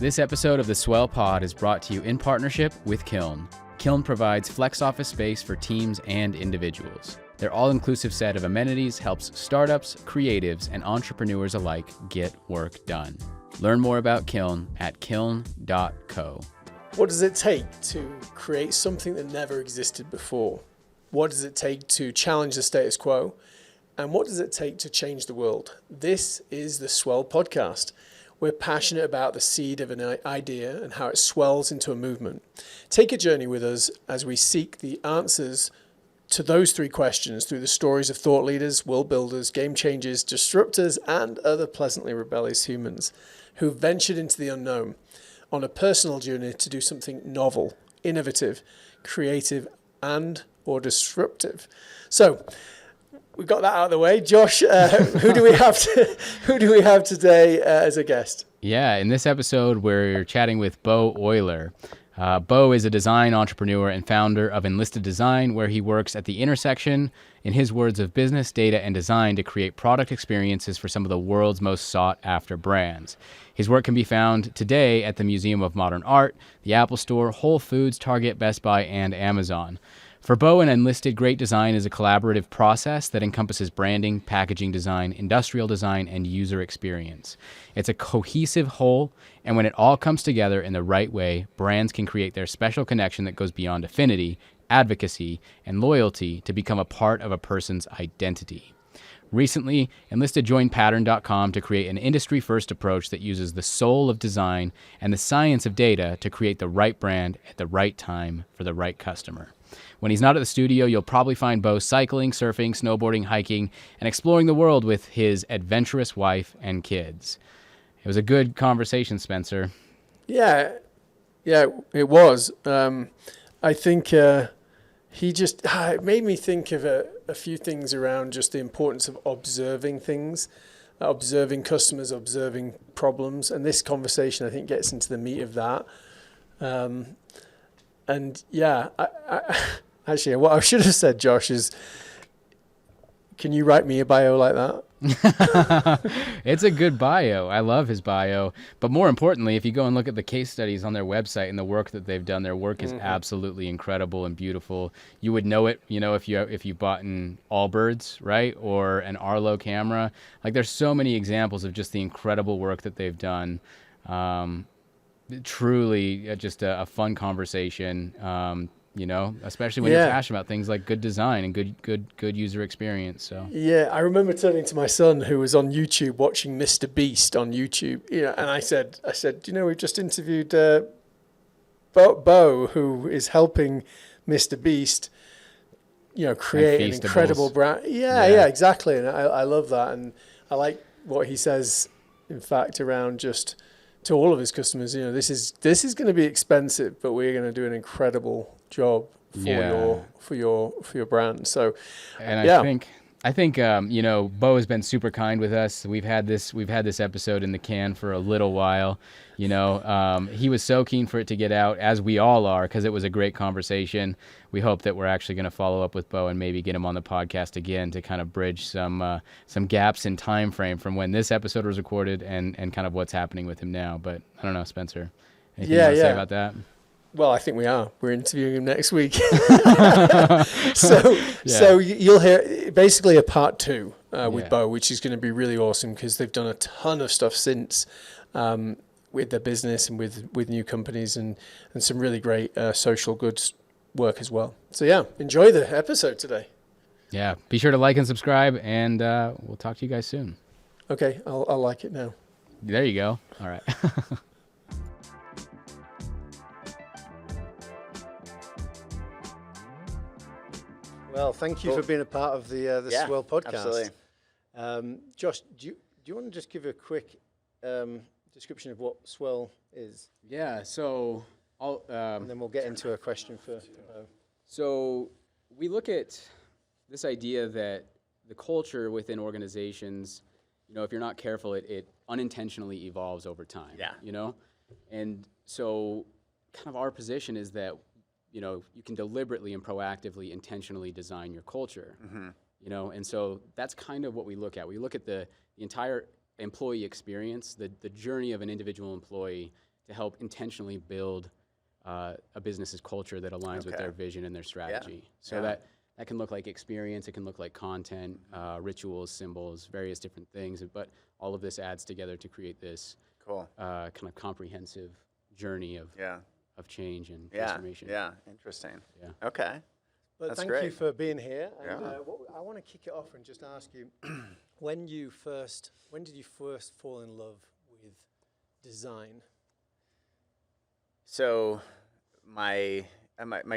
This episode of the Swell Pod is brought to you in partnership with Kiln. Kiln provides flex office space for teams and individuals. Their all-inclusive set of amenities helps startups, creatives, and entrepreneurs alike get work done. Learn more about Kiln at kiln.co. What does it take to create something that never existed before? What does it take to challenge the status quo? And what does it take to change the world? This is the Swell Podcast. We're passionate about the seed of an idea and how it swells into a movement. Take a journey with us as we seek the answers to those three questions through the stories of thought leaders, world builders, game changers, disruptors, and other pleasantly rebellious humans who ventured into the unknown on a personal journey to do something novel, innovative, creative, and or disruptive. So we got that out of the way. Josh, who do we have today as a guest? Yeah, in this episode, we're chatting with Beau Oyler. Beau is a design entrepreneur and founder of Enlisted Design, where he works at the intersection, in his words, of business, data, and design to create product experiences for some of the world's most sought-after brands. His work can be found today at the Museum of Modern Art, the Apple Store, Whole Foods, Target, Best Buy, and Amazon. For Beau and Enlisted, great design is a collaborative process that encompasses branding, packaging design, industrial design, and user experience. It's a cohesive whole, and when it all comes together in the right way, brands can create their special connection that goes beyond affinity, advocacy, and loyalty to become a part of a person's identity. Recently, Enlisted joined Pattern.com to create an industry-first approach that uses the soul of design and the science of data to create the right brand at the right time for the right customer. When he's not at the studio, you'll probably find Beau cycling, surfing, snowboarding, hiking, and exploring the world with his adventurous wife and kids. It was a good conversation, Spencer. Yeah, it was. I think it made me think of a few things around just the importance of observing things, observing customers, observing problems. And this conversation, I think, gets into the meat of that. And yeah, actually, what I should have said, Josh, is, can you write me a bio like that? It's a good bio. I love his bio. But more importantly, if you go and look at the case studies on their website and the work that they've done, their work is absolutely incredible and beautiful. You would know it, if you bought an Allbirds, right, or an Arlo camera. Like, there's so many examples of just the incredible work that they've done. Truly just a fun conversation, especially when you're passionate about things like good design and good user experience. So yeah, I remember turning to my son who was on YouTube watching Mr. Beast on YouTube, and I said, we've just interviewed Beau, who is helping Mr. Beast, create an incredible brand. Yeah, exactly. And I love that, and I like what he says, in fact, around just to all of his customers, this is going to be expensive, but we're going to do an incredible job for your brand. So, and I think Beau has been super kind with us. We've had this episode in the can for a little while. He was so keen for it to get out, as we all are, because it was a great conversation. We hope that we're actually going to follow up with Beau and maybe get him on the podcast again to kind of bridge some gaps in time frame from when this episode was recorded and kind of what's happening with him now. But I don't know, Spencer, anything you want to say about that? Well, I think we are. We're interviewing him next week. So you'll hear basically a part 2 with Beau, which is going to be really awesome because they've done a ton of stuff since with their business and with new companies and some really great social goods work as well. So yeah, enjoy the episode today. Yeah, be sure to like and subscribe, and we'll talk to you guys soon. Okay, I'll like it now. There you go. All right. Well, thank you for being a part of the Swell podcast. Absolutely. Josh, do you want to just give a quick description of what Swell is? Yeah. So and then we'll get into a question for. So we look at this idea that the culture within organizations, if you're not careful, it unintentionally evolves over time. Yeah. And so kind of our position is that you can deliberately and proactively, intentionally design your culture, and so that's kind of what we look at. We look at the entire employee experience, the journey of an individual employee to help intentionally build a business's culture that aligns with their vision and their strategy. So that can look like experience, it can look like content, rituals, symbols, various different things. But all of this adds together to create this kind of comprehensive journey of change and transformation. Yeah, interesting. Yeah. Okay. But That's thank great. you for being here. And Yeah. I want to kick it off and just ask you, when did you first fall in love with design? So my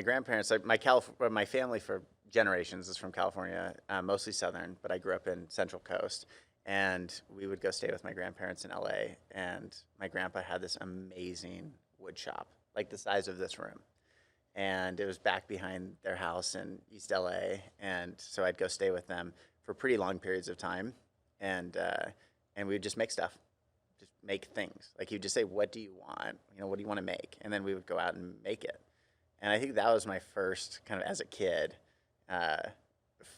grandparents, like my family for generations is from California, mostly Southern, but I grew up in Central Coast. And we would go stay with my grandparents in LA. And my grandpa had this amazing wood shop, like the size of this room. And it was back behind their house in East LA. And so I'd go stay with them for pretty long periods of time. And we would just make stuff, just make things. Like he would just say, what do you want? What do you want to make? And then we would go out and make it. And I think that was my first kind of, as a kid,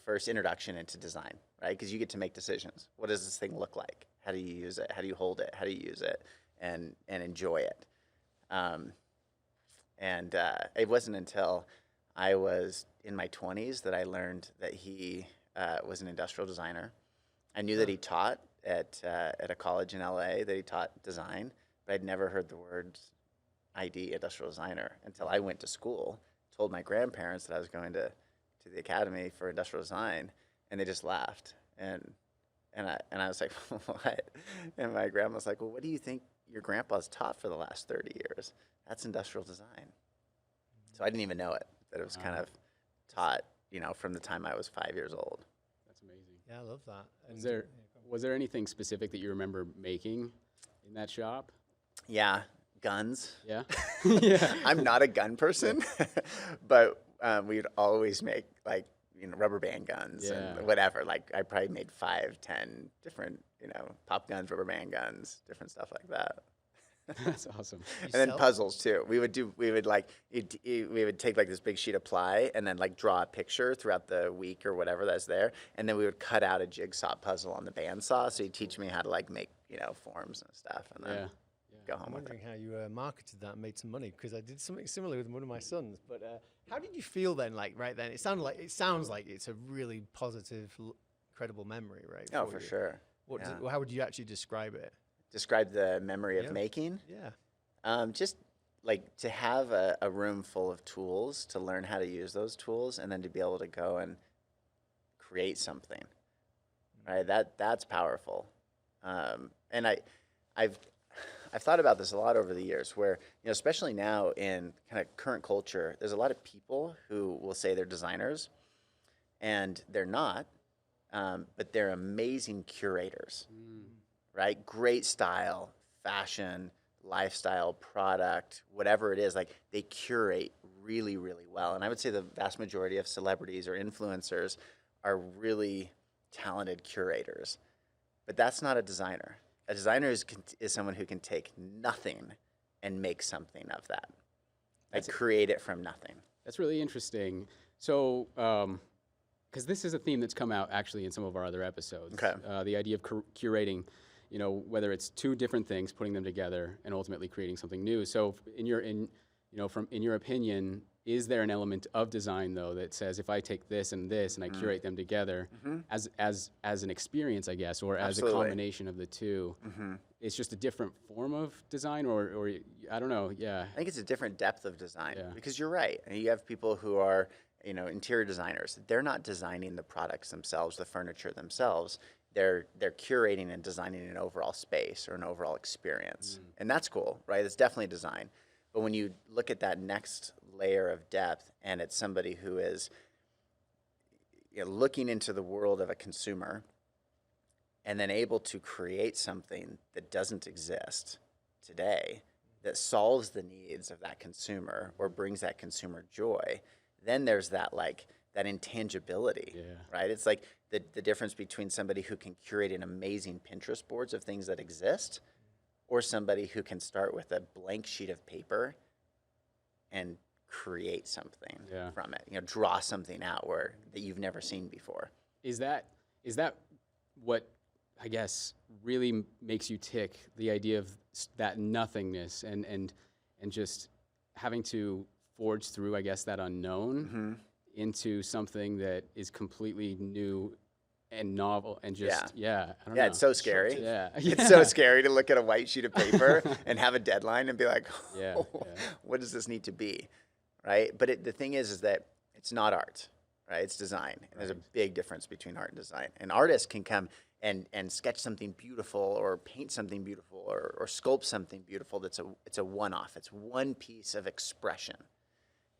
first introduction into design, right? Because you get to make decisions. What does this thing look like? How do you use it? How do you hold it? How do you use it and enjoy it? It wasn't until I was in my 20s that I learned that he was an industrial designer. I knew that he taught at a college in LA, that he taught design, but I'd never heard the words ID, industrial designer, until I went to school, told my grandparents that I was going to the academy for industrial design, and they just laughed. And I was like, what? And my grandma was like, well, what do you think your grandpa's taught for the last 30 years? That's industrial design. So I didn't even know it, that it was kind of taught, from the time I was 5 years old. That's amazing. Yeah, I love that. And Was there anything specific that you remember making in that shop? Yeah, guns. Yeah? Yeah. I'm not a gun person, but we'd always make rubber band guns and whatever. Like I probably made 5, 10 different, pop guns, rubber band guns, different stuff like that. That's awesome. And then puzzles too. We would take like this big sheet of ply and then like draw a picture throughout the week or whatever that's there. And then we would cut out a jigsaw puzzle on the bandsaw. So he'd teach me how to like make, forms and stuff. And then go home. I'm wondering how you marketed that and made some money, because I did something similar with one of my sons. But how did you feel then? Like right then, it sounds like it's a really positive, credible memory, right? Oh, for sure. How would you actually describe it? Describe the memory of making? Yeah. Just like to have a room full of tools, to learn how to use those tools, and then to be able to go and create something. Right? That's powerful. And I've thought about this a lot over the years, where especially now in kind of current culture, there's a lot of people who will say they're designers, and they're not, but they're amazing curators, right? Great style, fashion, lifestyle, product, whatever it is, like they curate really, really well. And I would say the vast majority of celebrities or influencers are really talented curators, but that's not a designer. A designer is someone who can take nothing and make something of that. Like create it from nothing. That's really interesting. So, because this is a theme that's come out actually in some of our other episodes. Okay. The idea of curating, whether it's two different things, putting them together, and ultimately creating something new. So, in your opinion, is there an element of design though that says if I take this and this and I curate them together as an experience, I guess, or as a combination of the two, it's just a different form of design, or I don't know. Yeah. I think it's a different depth of design because you're right. And you have people who are, interior designers. They're not designing the products themselves, the furniture themselves. They're curating and designing an overall space or an overall experience. And that's cool, right? It's definitely design. But when you look at that next layer of depth, and it's somebody who is looking into the world of a consumer and then able to create something that doesn't exist today, that solves the needs of that consumer or brings that consumer joy, then there's that intangibility, right? It's like the difference between somebody who can curate an amazing Pinterest boards of things that exist, or somebody who can start with a blank sheet of paper and create something from it. Draw something out that you've never seen before. Is that what I guess, really makes you tick, the idea of that nothingness and just having to forge through, I guess, that unknown into something that is completely new and novel and just, I don't know. It's so scary. Yeah. It's so scary to look at a white sheet of paper and have a deadline and be like, what does this need to be, right? But the thing is that it's not art, right? It's design. And there's a big difference between art and design. An artist can come and sketch something beautiful or paint something beautiful or sculpt something beautiful it's a one-off. It's one piece of expression.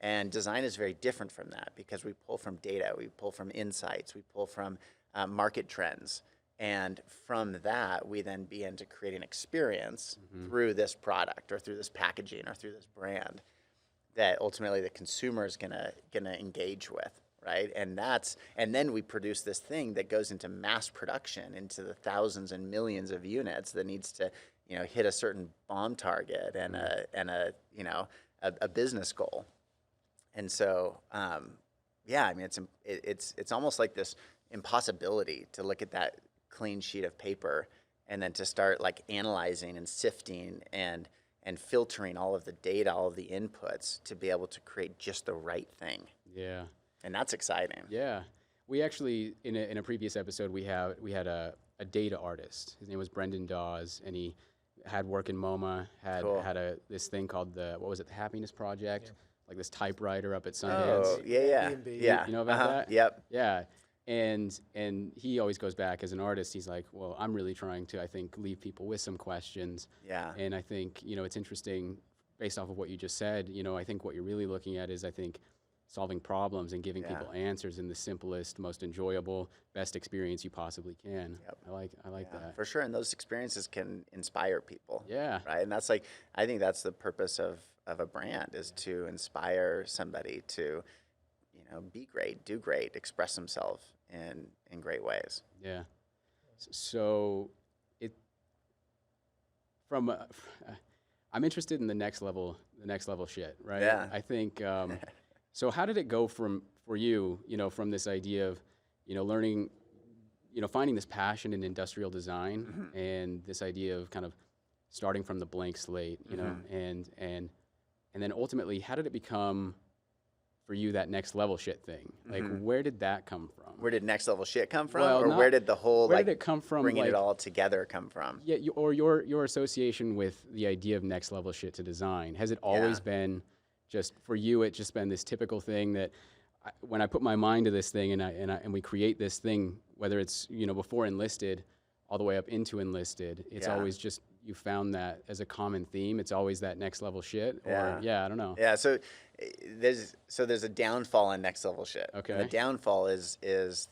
And design is very different from that because we pull from data, we pull from insights, we pull from market trends. And from that, we then begin to create an experience through this product or through this packaging or through this brand that ultimately the consumer is gonna engage with, right? And then we produce this thing that goes into mass production, into the thousands and millions of units that needs to, hit a certain bomb target and a business goal. And so, I mean, it's almost like this impossibility to look at that clean sheet of paper and then to start like analyzing and sifting and filtering all of the data, all of the inputs to be able to create just the right thing. Yeah. And that's exciting. Yeah. We actually, in a previous episode, we had a data artist. His name was Brendan Dawes, and he had work in MoMA, had this thing called the Happiness Project, like this typewriter up at Sundance. Oh, yeah. You know about that? Yep. Yeah. And he always goes back as an artist. He's like, well, I'm really trying to, I think, leave people with some questions. Yeah. And I think, it's interesting based off of what you just said, I think what you're really looking at is, I think, solving problems and giving people answers in the simplest, most enjoyable, best experience you possibly can. Yep. I like that. For sure. And those experiences can inspire people. Yeah. Right. And that's I think that's the purpose of a brand is to inspire somebody to, be great, do great, express themselves in great ways. Yeah. So I'm interested in the next level shit, right? Yeah. I think, so how did it go for you, from this idea of, learning, finding this passion in industrial design and this idea of kind of starting from the blank slate, and then ultimately, how did it become for you that next level shit thing? Like, where did that come from? Where did next level shit come from? Well, or where did the whole, where did it come from, bringing it all together come from? Yeah, or your association with the idea of next level shit to design. Has it always been just, for you, it just been this typical thing that when I put my mind to this thing and we create this thing, whether it's, before Enlisted all the way up into Enlisted, it's always just, you found that as a common theme? It's always that next level shit? Or, I don't know. Yeah, so there's a downfall in next level shit. Okay. And the downfall is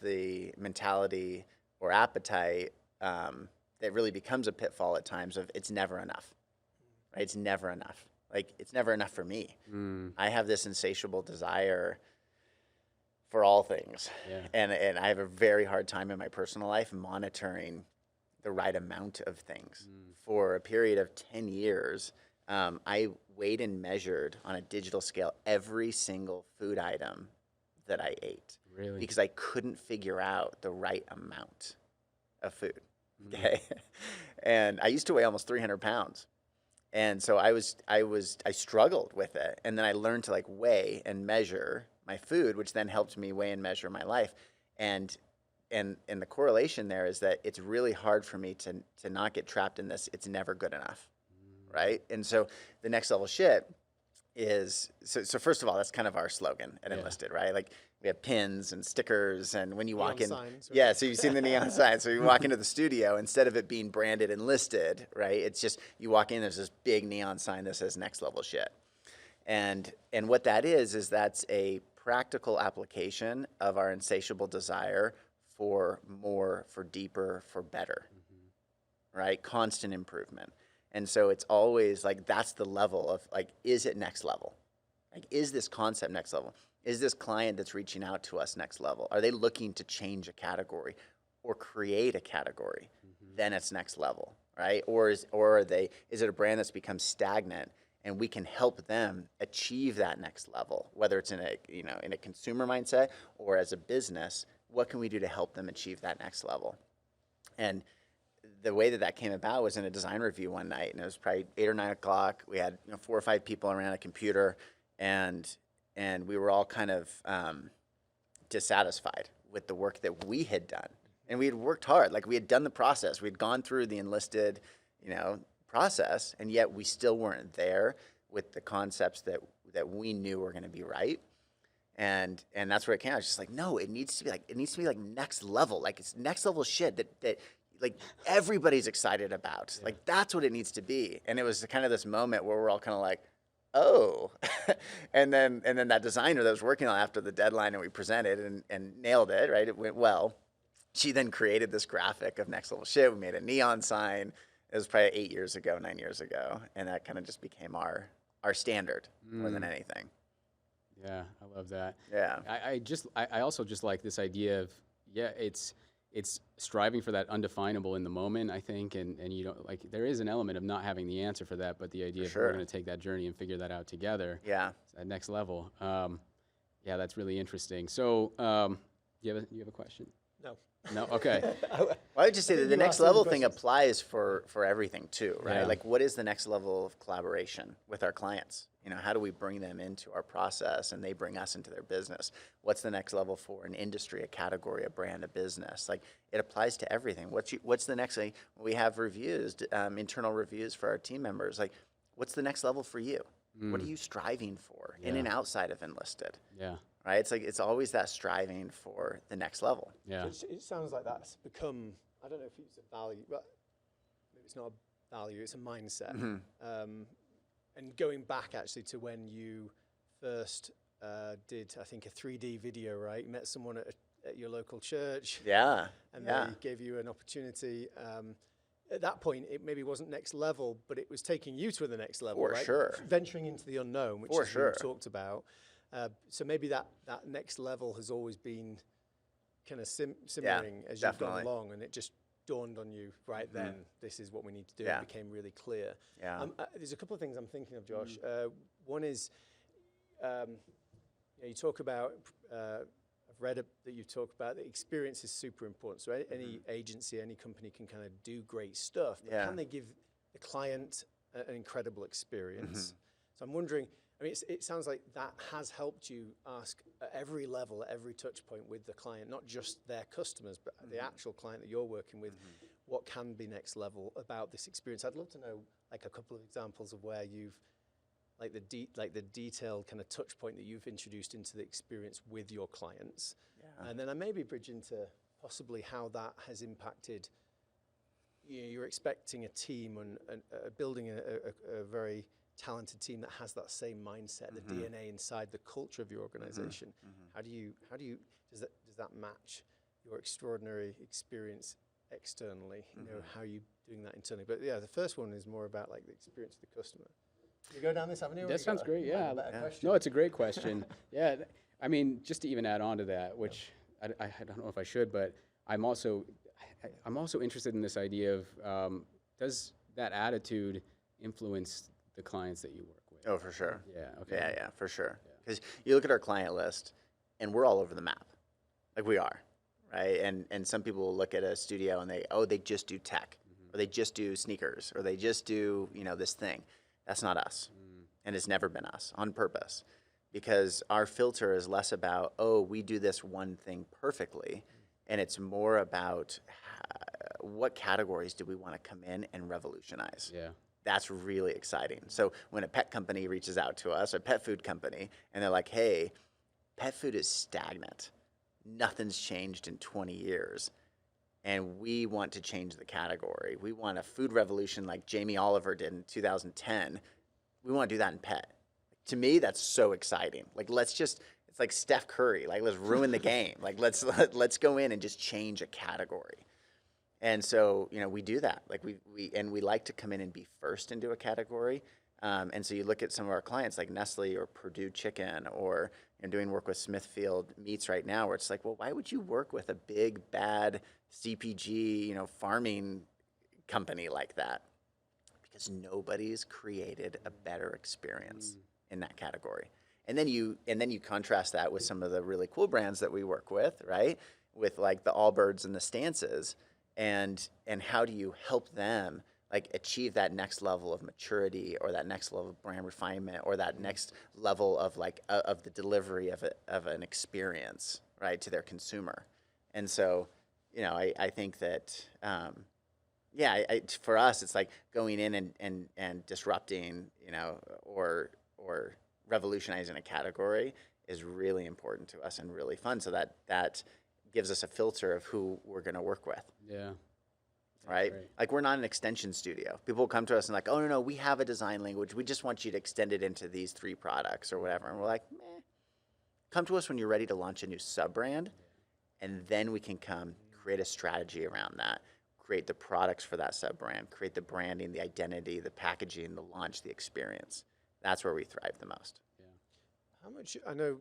the mentality or appetite that really becomes a pitfall at times of it's never enough. Right? It's never enough. Like, it's never enough for me. I have this insatiable desire for all things. Yeah. And I have a very hard time in my personal life monitoring the right amount of things. For a period of 10 years, I weighed and measured on a digital scale every single food item that I ate. Really? Because I couldn't figure out the right amount of food. Okay. And I used to weigh almost 300 pounds. And so I struggled with it. And then I learned to weigh and measure my food, which then helped me weigh and measure my life. And the correlation there is that it's really hard for me to not get trapped in this. It's never good enough. Right. And so the next level shit is, so first of all, that's kind of our slogan at Enlisted, right? Like, we have pins and stickers, and when you walk in, signs, right? yeah, so you've seen the neon signs. So you walk into the studio, instead of it being branded Enlisted, right? It's just, you walk in, there's this big neon sign that says next level shit. And what that is that's a practical application of our insatiable desire for more, for deeper, for better, right? Constant improvement. And so it's always that's the level of is it next level? Is this concept next level? Is this client that's reaching out to us next level? Are they looking to change a category or create a category? Then it's next level, right? Or is it a brand that's become stagnant and we can help them achieve that next level, whether it's in a consumer mindset or as a business? What can we do to help them achieve that next level? And the way that came about was in a design review one night, and it was probably 8 or 9 o'clock. We had 4 or 5 people around a computer, and we were all kind of dissatisfied with the work that we had done, and we had worked hard. Like, we had done the process, we had gone through the Enlisted, process, and yet we still weren't there with the concepts that we knew were going to be right. And that's where it came out. I was just like, no, it needs to be like next level. Like, it's next level shit that like everybody's excited about. Yeah. Like, that's what it needs to be. And it was kind of this moment where we're all kind of like, oh. and then that designer that was working on after the deadline, and we presented and nailed it, right? It went well. She then created this graphic of next level shit. We made a neon sign. It was probably 9 years ago. And that kind of just became our standard more than anything. Yeah, I love that. Yeah. I also just like this idea of, it's striving for that undefinable in the moment, I think, and you don't, like, there is an element of not having the answer for that, but the idea of we're going to take that journey and figure that out together. Yeah. At next level. Yeah, that's really interesting. So, you have a question? No? Okay. Well, I would just say that the next level thing applies for everything too, right? Yeah. Like, what is the next level of collaboration with our clients? How do we bring them into our process and they bring us into their business? What's the next level for an industry, a category, a brand, a business? Like, it applies to everything. What's the next thing? We have reviews, internal reviews for our team members. Like, what's the next level for you? What are you striving for in and outside of Enlisted? Yeah. Right? It's like, it's always that striving for the next level. Yeah. It sounds like that's become, I don't know if it's a value, but maybe it's not a value, it's a mindset. And going back actually to when you first did, I think, a 3D video, right? You met someone at your local church. Yeah. And they gave you an opportunity. At that point, it maybe wasn't next level, but it was taking you to the next level, For right? sure. Venturing into the unknown, which For is sure. what you talked about. So maybe that next level has always been kind of simmering as you've gone along, and it just dawned on you right then, this is what we need to do. It became really clear. Yeah. There's a couple of things I'm thinking of, Josh. One is, you talk about, I've read that you talk about the experience is super important. So any agency, any company can kind of do great stuff, but can they give the client an incredible experience? So I'm wondering, I mean, it sounds like that has helped you ask at every level, at every touch point with the client, not just their customers, but the actual client that you're working with, what can be next level about this experience. I'd love to know, like, a couple of examples of where you've, like the detailed kind of touch point that you've introduced into the experience with your clients. Yeah. And then I maybe bridge into possibly how that has impacted, you're expecting a team and building a very talented team that has that same mindset, the DNA inside the culture of your organization. Does that match your extraordinary experience externally? How are you doing that internally? But yeah, the first one is more about, like, the experience of the customer. You go down this avenue? That sounds great. Yeah. No, it's a great question. Yeah. I mean, just to even add on to that, which I don't know if I should, but I'm also interested in this idea of, does that attitude influence the clients that you work with? Oh, for sure. Yeah. Okay. Yeah, for sure. Because you look at our client list, and we're all over the map. Like, we are, right? And some people will look at a studio and they just do tech, or they just do sneakers, or they just do, this thing. That's not us. And it's never been us, on purpose. Because our filter is less about, we do this one thing perfectly, and it's more about what categories do we want to come in and revolutionize. Yeah. That's really exciting. So when a pet company reaches out to us, a pet food company, and they're like, hey, pet food is stagnant. Nothing's changed in 20 years. And we want to change the category. We want a food revolution like Jamie Oliver did in 2010. We want to do that in pet. To me, that's so exciting. Like, it's like Steph Curry. Like, let's ruin the game. Like, let's go in and just change a category. And so, we do that. Like, we like to come in and be first into a category. And so you look at some of our clients like Nestle or Purdue Chicken, or doing work with Smithfield Meats right now, where it's like, well, why would you work with a big, bad CPG, farming company like that? Because nobody's created a better experience in that category. And then you contrast that with some of the really cool brands that we work with, right? With, like, the Allbirds and the Stances. and how do you help them like achieve that next level of maturity or that next level of brand refinement or that next level of like of the delivery of an experience, right, to their consumer. And so, I think that for us it's like going in and disrupting, or revolutionizing a category is really important to us and really fun. So that gives us a filter of who we're going to work with. Yeah. Right? Great. Like we're not an extension studio. People will come to us and like, oh no, we have a design language. We just want you to extend it into these 3 products or whatever. And we're like, meh. Come to us when you're ready to launch a new sub brand, and then we can come create a strategy around that, create the products for that sub brand, create the branding, the identity, the packaging, the launch, the experience. That's where we thrive the most. Yeah. How much, I know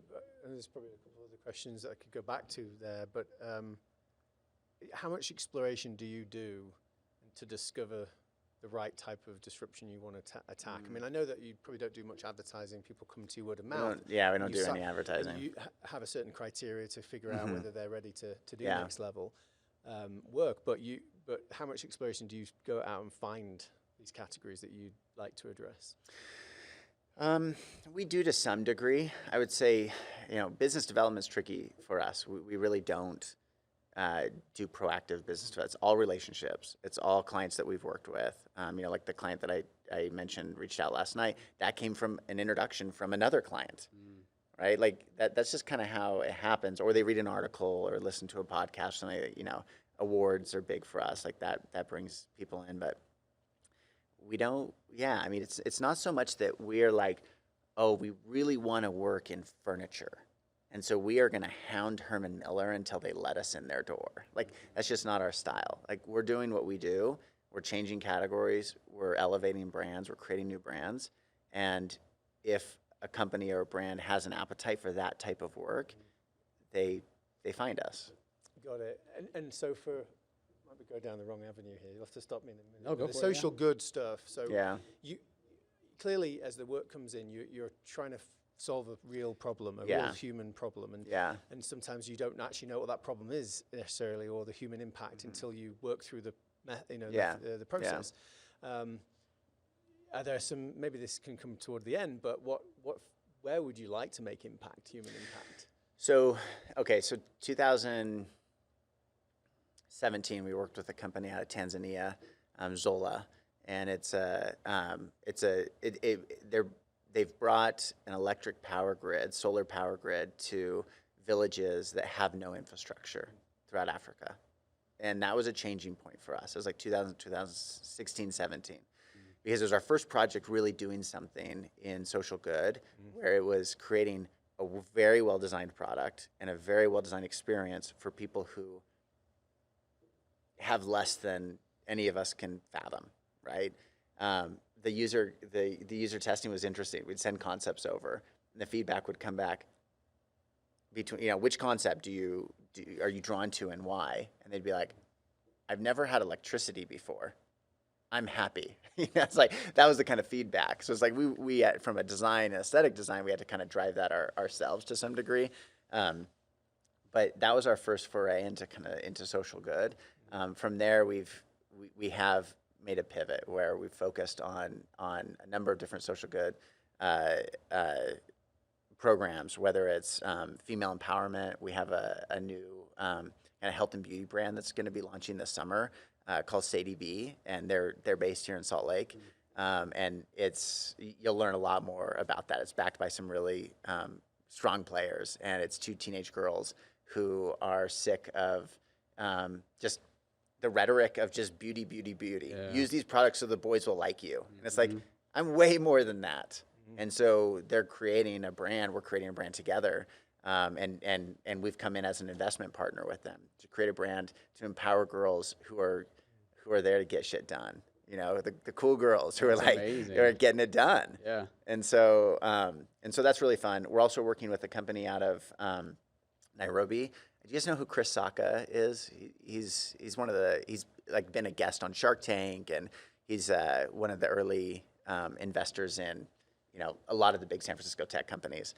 there's probably a couple of other questions that I could go back to there, but how much exploration do you do to discover the right type of disruption you want to attack? I mean, I know that you probably don't do much advertising. People come to you word of mouth. We don't do any advertising. You have a certain criteria to figure out whether they're ready to do Yeah. next level work. But how much exploration do you go out and find these categories that you'd like to address? We do to some degree. I would say, business development is tricky for us. We really don't do proactive business development. It's all relationships. It's all clients that we've worked with. Like the client that I mentioned reached out last night. That came from an introduction from another client, right? Like that's just kind of how it happens. Or they read an article or listen to a podcast. Something that, awards are big for us. Like that brings people in, but we don't. Yeah, I mean, it's not so much that we're like, oh, we really want to work in furniture, and so we are going to hound Herman Miller until they let us in their door. Like that's just not our style. Like we're doing what we do. We're changing categories. We're elevating brands. We're creating new brands. And if a company or a brand has an appetite for that type of work, they find us. Got it. And so might be go down the wrong avenue here. You'll have to stop me in a minute. No, go the for it, social good stuff. So Yeah. you clearly, as the work comes in, you're trying to solve a real problem, a Yeah. real human problem, and Yeah. and sometimes you don't actually know what that problem is necessarily, or the human impact until you work through the Yeah. the process. Are there some? Maybe this can come toward the end, but where would you like to make impact, human impact? So 2017, we worked with a company out of Tanzania, Zola, and they've brought an electric power grid, solar power grid, to villages that have no infrastructure throughout Africa, and that was a changing point for us. It was like 2016, 17, because it was our first project really doing something in social good, where it was creating a very well-designed product and a very well-designed experience for people who have less than any of us can fathom, right? The user testing was interesting. We'd send concepts over, and the feedback would come back between, which concept are you drawn to and why? And they'd be like, I've never had electricity before. I'm happy. It's like that was the kind of feedback. So it's like we had, from a design, aesthetic design, we had to kind of drive that ourselves to some degree. But that was our first foray into social good. From there, we have made a pivot where we've focused on a number of different social good programs, whether it's female empowerment. We have a new kind of health and beauty brand that's going to be launching this summer called Sadie B, and they're based here in Salt Lake. And you'll learn a lot more about that. It's backed by some really strong players, and it's 2 teenage girls who are sick of just the rhetoric of just beauty. Yeah. Use these products so the boys will like you. And it's like, I'm way more than that. And so they're creating a brand. We're creating a brand together. And we've come in as an investment partner with them to create a brand to empower girls who are there to get shit done. The cool girls who are amazing. Who are getting it done. Yeah. And so that's really fun. We're also working with a company out of Nairobi. Do you guys know who Chris Sacca is? He's like been a guest on Shark Tank, and he's one of the early investors in a lot of the big San Francisco tech companies.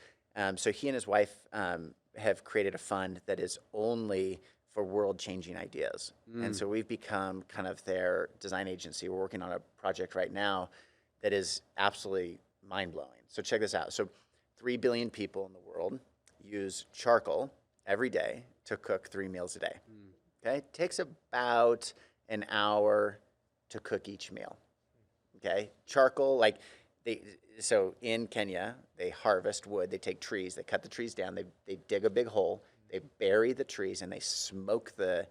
So he and his wife have created a fund that is only for world-changing ideas. And so we've become kind of their design agency. We're working on a project right now that is absolutely mind-blowing. So check this out. So 3 billion people in the world use charcoal every day to cook 3 meals a day. Okay? It takes about an hour to cook each meal. Okay? Charcoal, like so in Kenya, they harvest wood, they take trees, they cut the trees down, they dig a big hole, they bury the trees, and they smoke the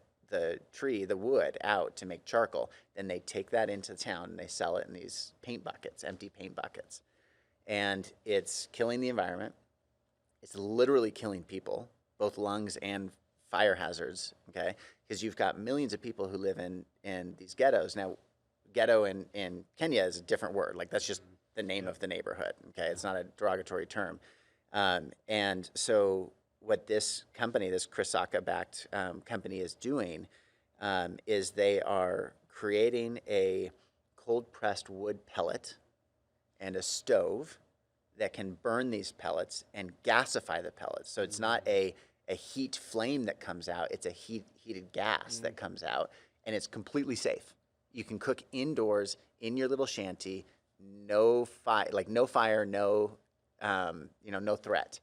tree, the wood, out to make charcoal. Then they take that into town and they sell it in these paint buckets, empty paint buckets. And it's killing the environment. It's literally killing people, both lungs and fire hazards, okay? Because you've got millions of people who live in these ghettos. Now, ghetto in Kenya is a different word. Like, that's just the name of the neighborhood, okay? It's not a derogatory term. And so what this company, this Chris Sacca-backed company is doing is they are creating a cold-pressed wood pellet and a stove that can burn these pellets and gasify the pellets. So it's not a heat flame that comes out, it's a heated gas that comes out, and it's completely safe. You can cook indoors in your little shanty, no fire, no threat.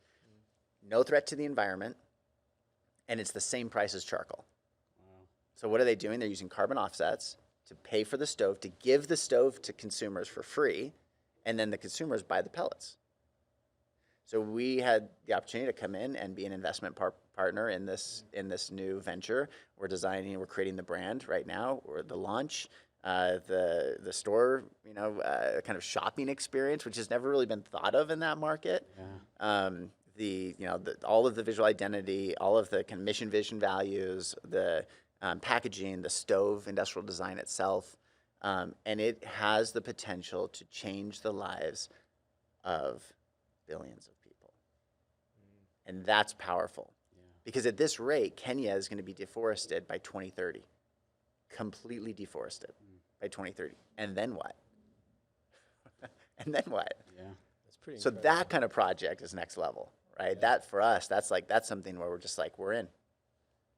No threat to the environment, and it's the same price as charcoal. Wow. So what are they doing? They're using carbon offsets to pay for the stove, to give the stove to consumers for free, and then the consumers buy the pellets. So we had the opportunity to come in and be an investment partner in this new venture. We're creating the brand right now, or the launch, the store, kind of shopping experience, which has never really been thought of in that market. Yeah. All of the visual identity, all of the kind of mission, vision, values, the packaging, the stove, industrial design itself, and it has the potential to change the lives of billions of people. And that's powerful. Yeah. Because at this rate, Kenya is going to be deforested by 2030. Completely deforested by 2030. And then what? And then what? Yeah. That's pretty incredible. That kind of project is next level, right? Yeah. That for us, that's served where we're just like, we're in.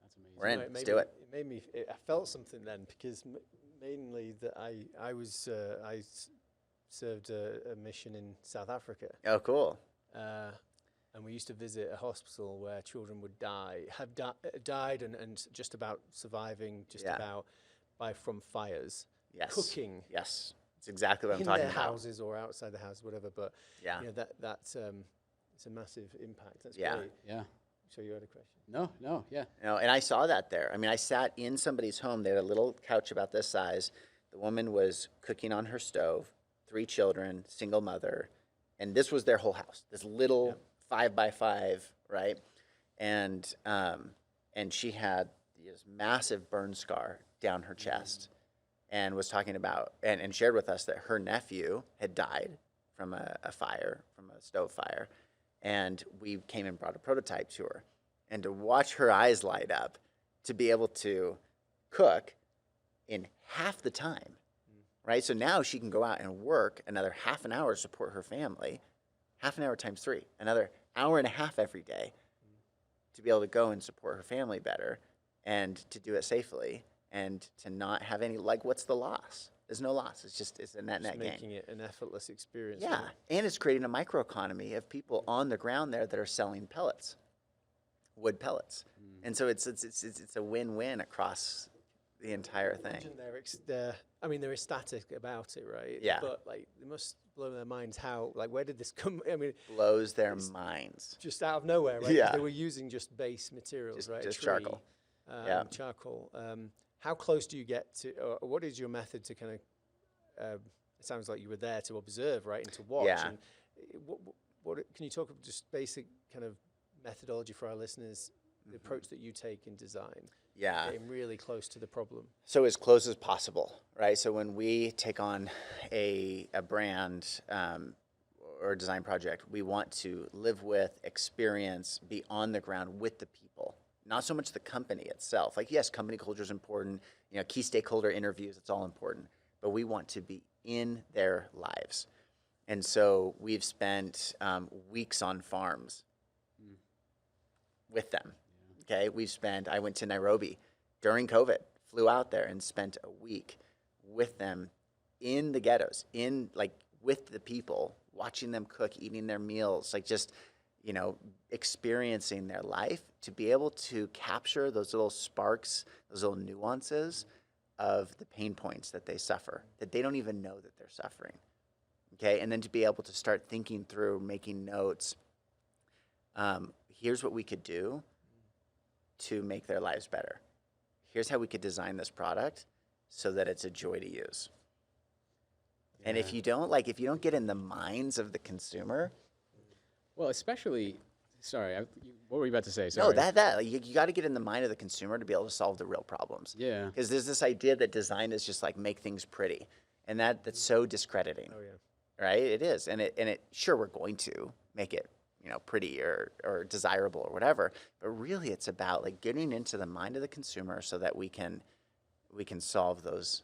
That's amazing. We're in. Let's do it. I felt something then, because mainly that I served a mission in South Africa. Oh, cool. And we used to visit a hospital where children would have died and just about surviving, from fires. Yes. Cooking. Yes. It's exactly what I'm talking about. In their houses or outside the house, whatever. But that's it's a massive impact. That's great. Yeah. So you had a question? No, yeah. And I saw that there. I mean, I sat in somebody's home. They had a little couch about this size. The woman was cooking on her stove, 3 children, single mother, and this was their whole house. This little 5x5, right? And she had this massive burn scar down her chest, and was talking about and shared with us that her nephew had died from a fire, from a stove fire, and we came and brought a prototype to her, and to watch her eyes light up, to be able to cook in half the time, right? So now she can go out and work another half an hour to support her family, half an hour times 3, another hour and a half every day, to be able to go and support her family better, and to do it safely, and to not have any, what's the loss? There's no loss. It's a net gain. Making it an effortless experience. Yeah, and it's creating a microeconomy of people on the ground there that are selling pellets, wood pellets, and so it's a win-win across the entire thing. They're ecstatic about it, right? Yeah. But they must blow their minds how, where did this come? Blows their minds. Just out of nowhere, right? Yeah. They were using just base materials, right? Just charcoal. Charcoal. How close do you get to, or what is your method to kind of, it sounds like you were there to observe, right, and to watch. Yeah. And what can you talk about just basic kind of methodology for our listeners, the approach that you take in design? Yeah. Getting really close to the problem. So as close as possible, right? So when we take on a brand or a design project, we want to live with, experience, be on the ground with the people. Not so much the company itself. Yes, company culture is important. Key stakeholder interviews, it's all important. But we want to be in their lives. And so we've spent weeks on farms with them. Okay, I went to Nairobi during COVID, flew out there and spent a week with them in the ghettos, with the people, watching them cook, eating their meals, like just, experiencing their life, to be able to capture those little sparks, those little nuances of the pain points that they suffer, that they don't even know that they're suffering. Okay, and then to be able to start thinking through, making notes. Here's what we could do to make their lives better. Here's how we could design this product so that it's a joy to use. Yeah. And if you don't get in the minds of the consumer. Well, especially, sorry, what were you about to say? Sorry. No, you got to get in the mind of the consumer to be able to solve the real problems. Yeah. Because there's this idea that design is just like make things pretty, and that's so discrediting. Oh yeah. Right? It is, and it sure, we're going to make it, pretty or desirable or whatever, but really it's about like getting into the mind of the consumer so that we can solve those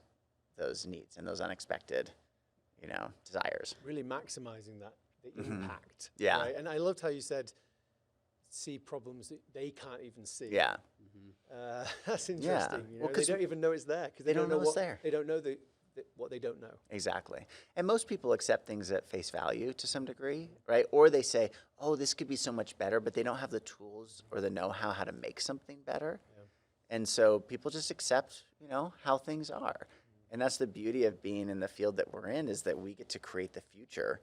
needs and those unexpected, desires. Really maximizing the impact. Yeah. Right? And I loved how you said, see problems that they can't even see. Yeah. That's interesting. Yeah. Well, they don't even know it's there because they don't know it's there. They don't know what they don't know. Exactly. And most people accept things at face value to some degree, right? Or they say, oh, this could be so much better, but they don't have the tools or the know-how how to make something better. Yeah. And so people just accept, how things are. And that's the beauty of being in the field that we're in, is that we get to create the future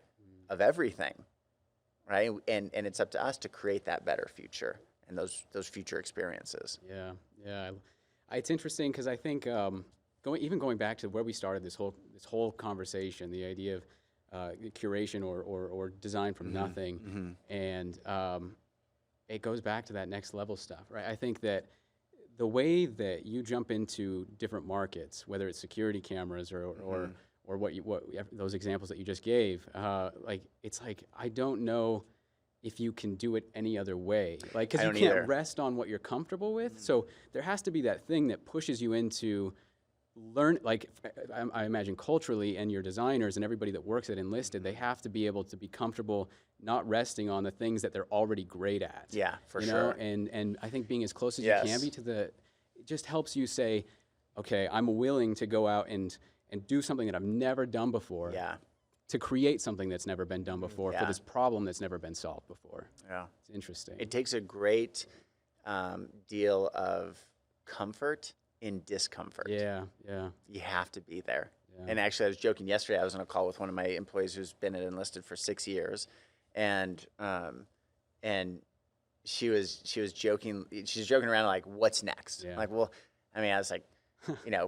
of everything, right? And it's up to us to create that better future and those future experiences. Yeah. It's interesting because I think going back to where we started this whole conversation, the idea of curation or design from nothing, and it goes back to that next level stuff, right? I think that the way that you jump into different markets, whether it's security cameras or what those examples that you just gave, it's like I don't know if you can do it any other way, because you can't rest on what you're comfortable with. So there has to be that thing that pushes you into learn. I imagine culturally, and your designers and everybody that works at Enlisted, they have to be able to be comfortable not resting on the things that they're already great at. Yeah, for sure. And I think being as close as you can be to it just helps you say, okay, I'm willing to go out and do something that I've never done before. Yeah. To create something that's never been done before for this problem that's never been solved before. Yeah. It's interesting. It takes a great deal of comfort in discomfort. Yeah. You have to be there. Yeah. And actually, I was joking yesterday. I was on a call with one of my employees who's been at Enlisted for 6 years, and she was joking. She's joking around like, "What's next?" Yeah. I'm like, well, I was like,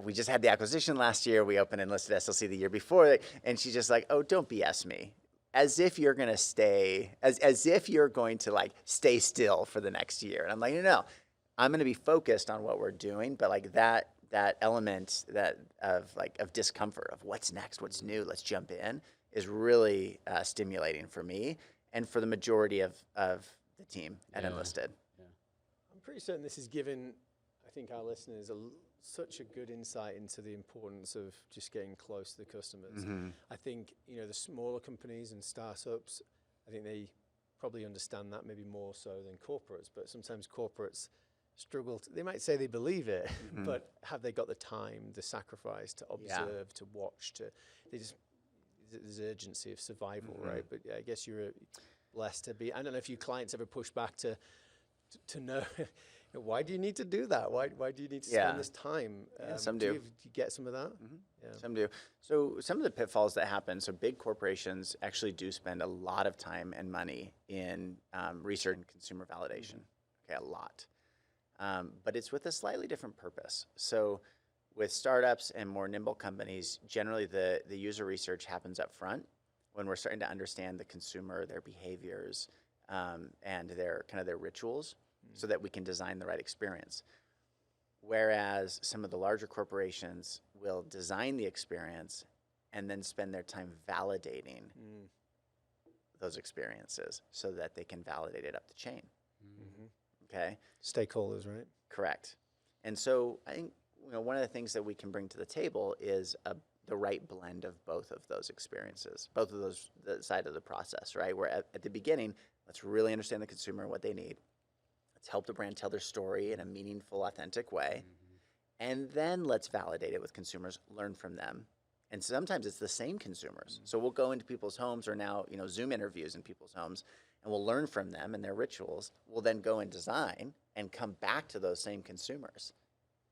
we just had the acquisition last year. We opened Enlisted SLC the year before, and she's just like, "Oh, don't BS me." As if you're gonna stay, as if you're going to like stay still for the next year. And I'm like, no, I'm gonna be focused on what we're doing, but like that element of discomfort of what's next, what's new, let's jump in, is really stimulating for me and for the majority of the team at Enlisted. Yeah. I'm pretty certain this has given, I think, our listeners such a good insight into the importance of just getting close to the customers. I think, the smaller companies and startups, I think they probably understand that maybe more so than corporates, but sometimes corporates struggle they might say they believe it, but have they got the time, the sacrifice to observe, to watch, there's urgency of survival, right? But I guess you're blessed to be. I don't know if your clients ever push back to know why do you need to do that? Why do you need to spend this time? Some do. Do you get some of that? Yeah. Some do. So some of the pitfalls that happen. So big corporations actually do spend a lot of time and money in research and consumer validation. Okay, a lot. But it's with a slightly different purpose. So with startups and more nimble companies, generally the user research happens up front when we're starting to understand the consumer, their behaviors, and their rituals, so that we can design the right experience. Whereas some of the larger corporations will design the experience and then spend their time validating those experiences so that they can validate it up the chain. Okay? Stakeholders, right? Correct. And so I think one of the things that we can bring to the table is the right blend of both of those experiences, both of those the side of the process, right? Where at the beginning, let's really understand the consumer and what they need. Let's help the brand tell their story in a meaningful, authentic way. And then let's validate it with consumers, learn from them. And sometimes it's the same consumers. So we'll go into people's homes, or now, Zoom interviews in people's homes, and we'll learn from them and their rituals. We'll then go and design and come back to those same consumers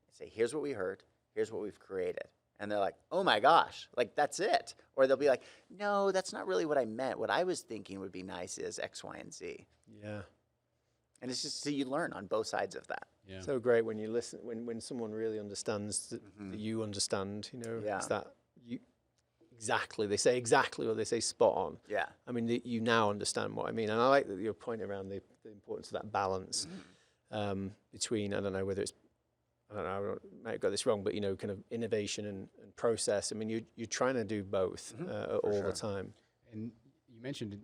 and say, here's what we heard, here's what we've created. And they're like, oh my gosh, like that's it. Or they'll be like, no, that's not really what I meant. What I was thinking would be nice is X, Y, and Z. Yeah. And it's just so you learn on both sides of that. Yeah. So great when you listen, when someone really understands that you understand, Yeah. it's that you exactly, they say exactly, or they say spot on. Yeah. I mean, you now understand what I mean. And I like your point around the importance of that balance between, I don't know whether it's, I might have got this wrong, but, kind of innovation and process. I mean, you're trying to do both all the time. And you mentioned,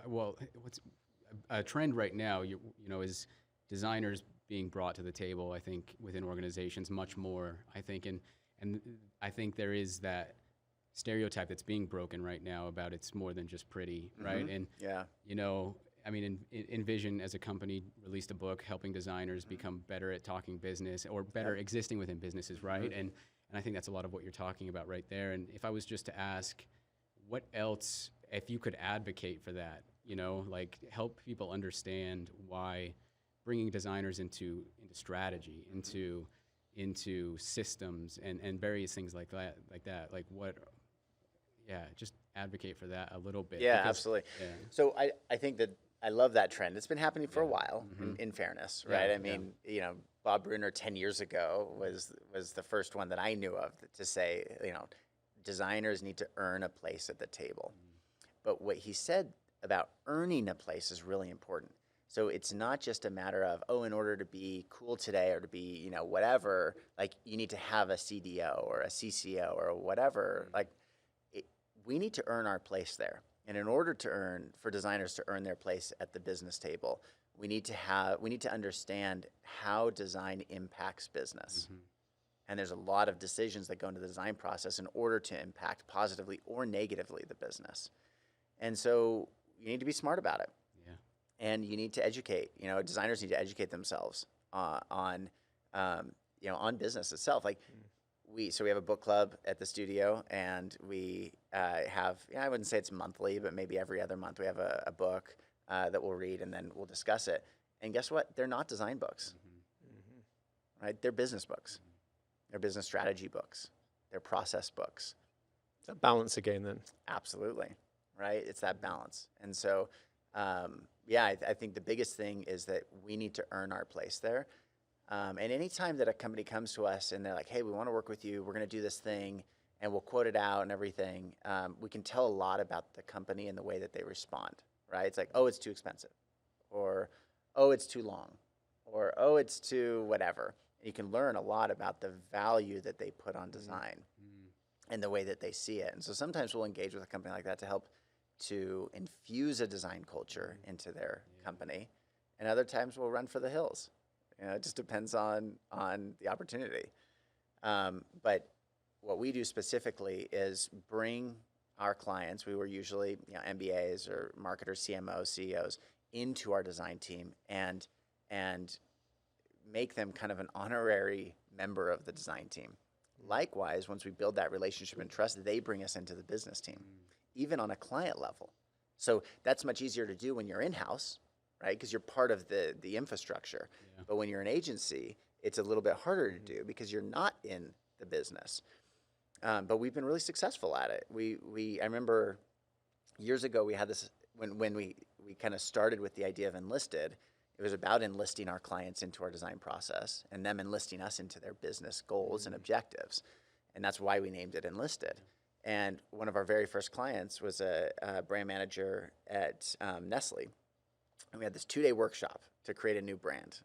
what's a trend right now, is designers being brought to the table, I think, within organizations much more, I think. And I think there is that stereotype that's being broken right now about it's more than just pretty, right? And, I mean, Envision as a company released a book helping designers become better at talking business, or better existing within businesses, right? And I think that's a lot of what you're talking about right there. And if I was just to ask, what else, if you could advocate for that, like help people understand why bringing designers into strategy, into systems and various things like that, like what, just advocate for that a little bit. Yeah, because, absolutely. Yeah. So I think that I love that trend. It's been happening for a while, in fairness, right? Yeah, I mean, Bob Brunner 10 years ago was the first one that I knew of to say, designers need to earn a place at the table. But what he said about earning a place is really important. So it's not just a matter of, in order to be cool today or to be, whatever, like you need to have a CDO or a CCO or whatever. Like we need to earn our place there. And in order for designers to earn their place at the business table, we need to understand how design impacts business. And there's a lot of decisions that go into the design process in order to impact positively or negatively the business. And so you need to be smart about it. Yeah. And you need to educate. Designers need to educate themselves on business itself. Like we have a book club at the studio, and we have, I wouldn't say it's monthly, but maybe every other month we have a book that we'll read, and then we'll discuss it. And guess what? They're not design books, right? They're business books. They're business strategy books. They're process books. It's that balance again then. Absolutely, right? It's that balance. And so, I think the biggest thing is that we need to earn our place there. And anytime that a company comes to us and they're like, hey, we want to work with you, we're going to do this thing, and we'll quote it out and everything, we can tell a lot about the company and the way that they respond, right? It's like, it's too expensive, or, it's too long, or, it's too whatever. And you can learn a lot about the value that they put on design and the way that they see it. And so sometimes we'll engage with a company like that to help to infuse a design culture into their company. And other times we'll run for the hills. It just depends on the opportunity. But what we do specifically is bring our clients, we were usually MBAs or marketers, CMOs, CEOs, into our design team and make them kind of an honorary member of the design team. Likewise, once we build that relationship and trust, they bring us into the business team, even on a client level. So that's much easier to do when you're in-house, right? Because you're part of the infrastructure. Yeah. But when you're an agency, it's a little bit harder to do because you're not in the business. But we've been really successful at it. I remember years ago we had this, when we kind of started with the idea of Enlisted, it was about enlisting our clients into our design process and them enlisting us into their business goals and objectives. And that's why we named it Enlisted. And one of our very first clients was a brand manager at Nestle. And we had this 2-day workshop to create a new brand,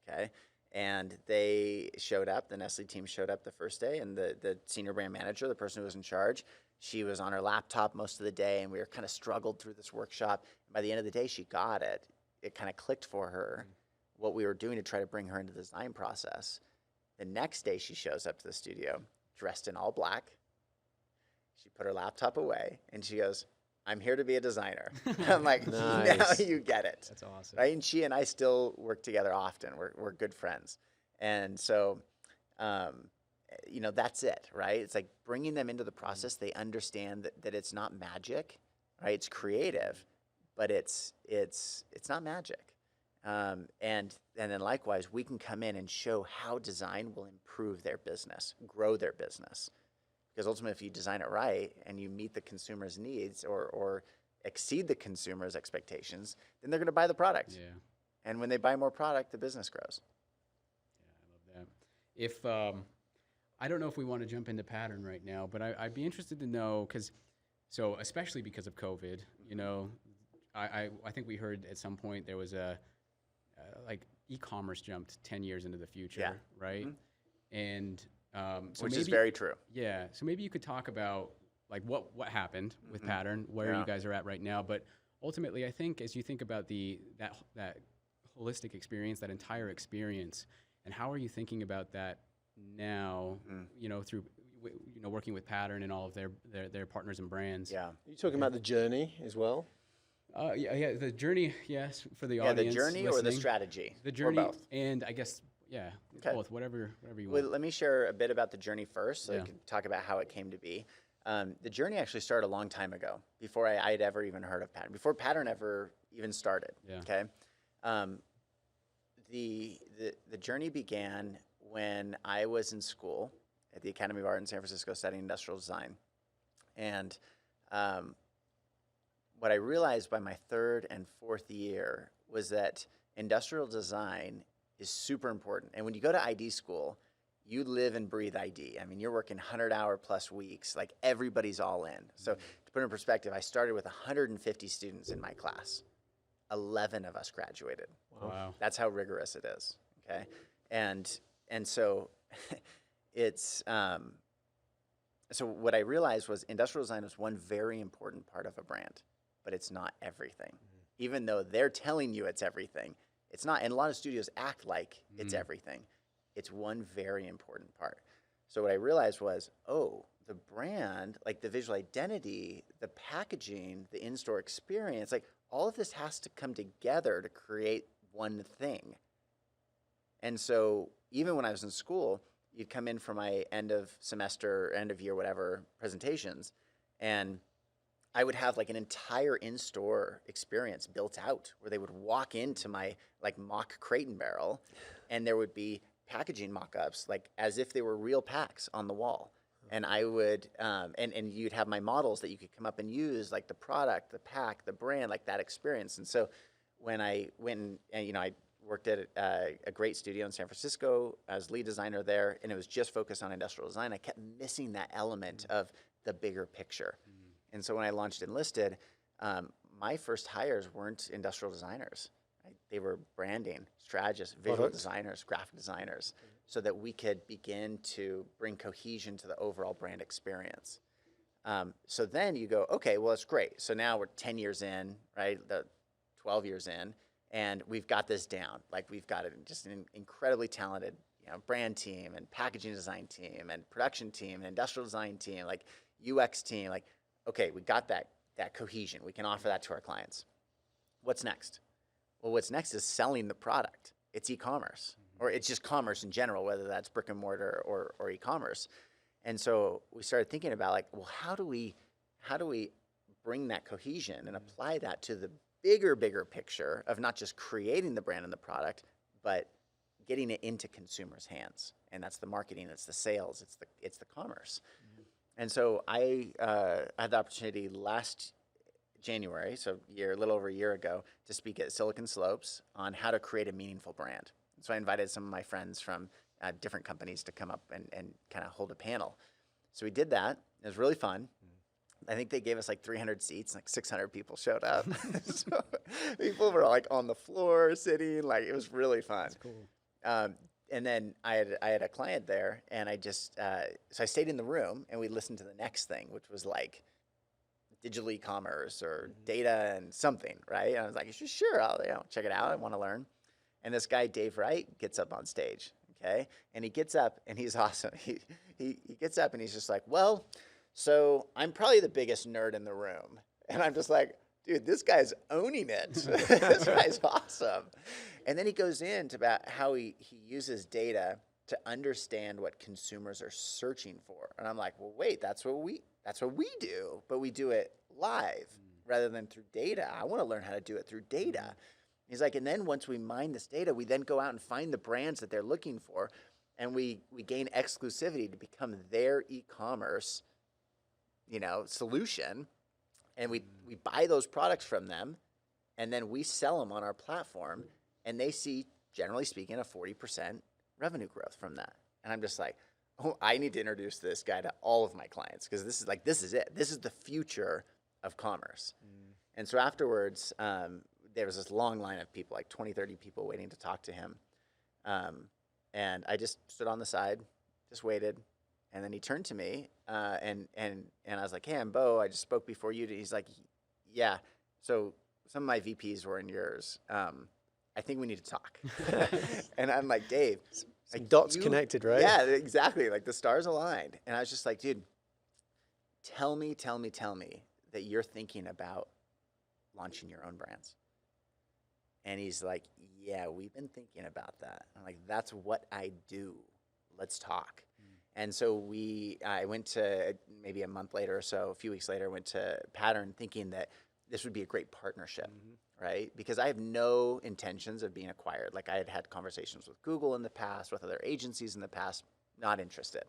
okay? And they showed up, the Nestle team showed up the first day, and the senior brand manager, the person who was in charge, she was on her laptop most of the day, and we were kind of struggled through this workshop. And by the end of the day, she got it. It kind of clicked for her what we were doing to try to bring her into the design process. The next day, she shows up to the studio dressed in all black. She put her laptop away, and she goes, I'm here to be a designer. I'm like, Nice. now you get it. That's awesome. Right? And she and I still work together often. We're good friends. And so, that's it, right? It's like bringing them into the process. They understand that it's not magic, right? It's creative, but it's not magic. And then likewise, we can come in and show how design will improve their business, grow their business. Because ultimately, if you design it right and you meet the consumer's needs or exceed the consumer's expectations, then they're going to buy the product. Yeah. And when they buy more product, the business grows. Yeah, I love that. If I don't know if we want to jump into pattern right now, but I'd be interested to know especially because of COVID, I think we heard at some point there was like e-commerce jumped 10 years into the future, right? Mm-hmm. And which is very true. Yeah. So maybe you could talk about like what happened with Pattern, where you guys are at right now. But ultimately, I think as you think about that holistic experience, that entire experience, and how are you thinking about that now? Through working with Pattern and all of their partners and brands. Yeah. Are you talking about the journey as well? Yeah, the journey, yes, for the Yeah, audience. the journey listening. or the strategy? The journey, or both. and I guess both, whatever you want. Well, let me share a bit about the journey first, so I can talk about how it came to be. The journey actually started a long time ago, before I'd ever even heard of Pattern, before Pattern ever even started. Yeah. Okay. The journey began when I was in school at the Academy of Art in San Francisco studying industrial design, and what I realized by my third and fourth year was that industrial design is super important. And when you go to ID school, you live and breathe ID. I mean, you're working 100-hour plus weeks, like everybody's all in. So to put it in perspective, I started with 150 students in my class. 11 of us graduated. Wow. That's how rigorous it is, okay? And so it's, so what I realized was industrial design is one very important part of a brand, but it's not everything. Even though they're telling you it's everything, it's not. And a lot of studios act like it's everything. It's one very important part. So what I realized was, the brand, like the visual identity, the packaging, the in-store experience, like all of this has to come together to create one thing. And so even when I was in school, you'd come in for my end of semester, end of year, whatever, presentations, and I would have like an entire in-store experience built out where they would walk into my like mock crate and barrel, and there would be packaging mock-ups like as if they were real packs on the wall. And I would, and you'd have my models that you could come up and use, like the product, the pack, the brand, like that experience. And so when I went and I worked at a great studio in San Francisco as lead designer there, and it was just focused on industrial design, I kept missing that element of the bigger picture. And so when I launched Enlisted, my first hires weren't industrial designers. Right? They were branding strategists, visual designers, graphic designers, so that we could begin to bring cohesion to the overall brand experience. So then you go, okay, well, that's great. So now we're 10 years in, right? 12 years in, and we've got this down. Like we've got just an incredibly talented brand team and packaging design team and production team and industrial design team, like UX team, like, okay, we got that cohesion. We can offer that to our clients. What's next? Well, what's next is selling the product. It's e-commerce, or it's just commerce in general, whether that's brick and mortar or e-commerce. And so we started thinking about like, well, how do we bring that cohesion and apply that to the bigger picture of not just creating the brand and the product, but getting it into consumers' hands. And that's the marketing, it's the sales, it's the commerce. And so I had the opportunity last January, so a little over a year ago, to speak at Silicon Slopes on how to create a meaningful brand. So I invited some of my friends from different companies to come up and kind of hold a panel. So we did that. It was really fun. I think they gave us like 300 seats, like 600 people showed up. So people were like on the floor sitting, like it was really fun. That's cool. And then I had a client there, and I just so I stayed in the room, and we listened to the next thing, which was like digital e-commerce or data and something, right? And I was like, sure, I'll check it out. I want to learn. And this guy, Dave Wright, gets up on stage, okay? And he gets up, and he's awesome. He gets up, and he's just like, well, so I'm probably the biggest nerd in the room. And I'm just like, dude, this guy's owning it. This guy's awesome. And then he goes into about how he uses data to understand what consumers are searching for. And I'm like, well, wait, that's what we do, but we do it live rather than through data. I want to learn how to do it through data. He's like, and then once we mine this data, we then go out and find the brands that they're looking for, and we gain exclusivity to become their e-commerce, solution. And we buy those products from them, and then we sell them on our platform, and they see, generally speaking, a 40% revenue growth from that. And I'm just like, oh, I need to introduce this guy to all of my clients, because this is it. This is the future of commerce. And so afterwards, there was this long line of people, like 20, 30 people waiting to talk to him. And I just stood on the side, just waited. And then he turned to me, and I was like, hey, I'm Beau. I just spoke before you. He's like, yeah. So some of my VPs were in yours. I think we need to talk. And I'm like, Dave. Like dots connected, right? Yeah, exactly. Like the stars aligned. And I was just like, dude, tell me that you're thinking about launching your own brands. And he's like, yeah, we've been thinking about that. I'm like, that's what I do. Let's talk. And so I went to, maybe a month later or so, a few weeks later, went to Pattern thinking that this would be a great partnership, right? Because I have no intentions of being acquired. Like I had had conversations with Google in the past, with other agencies in the past, not interested.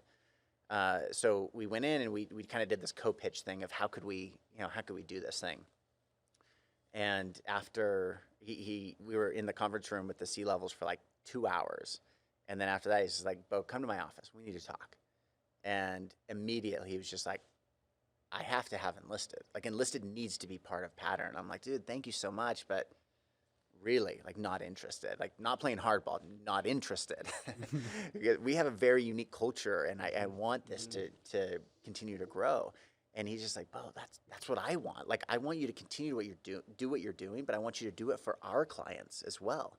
So we went in and we kind of did this co-pitch thing of how could we do this thing? And after we were in the conference room with the C-levels for like 2 hours. And then after that, he's just like, Beau, come to my office. We need to talk. And immediately he was just like, I have to have Enlisted. Like Enlisted needs to be part of Pattern. I'm like, dude, thank you so much, but really, like not interested. Like not playing hardball, not interested. We have a very unique culture, and I want this to continue to grow. And he's just like, Beau, that's what I want. Like I want you to continue do what you're doing, but I want you to do it for our clients as well.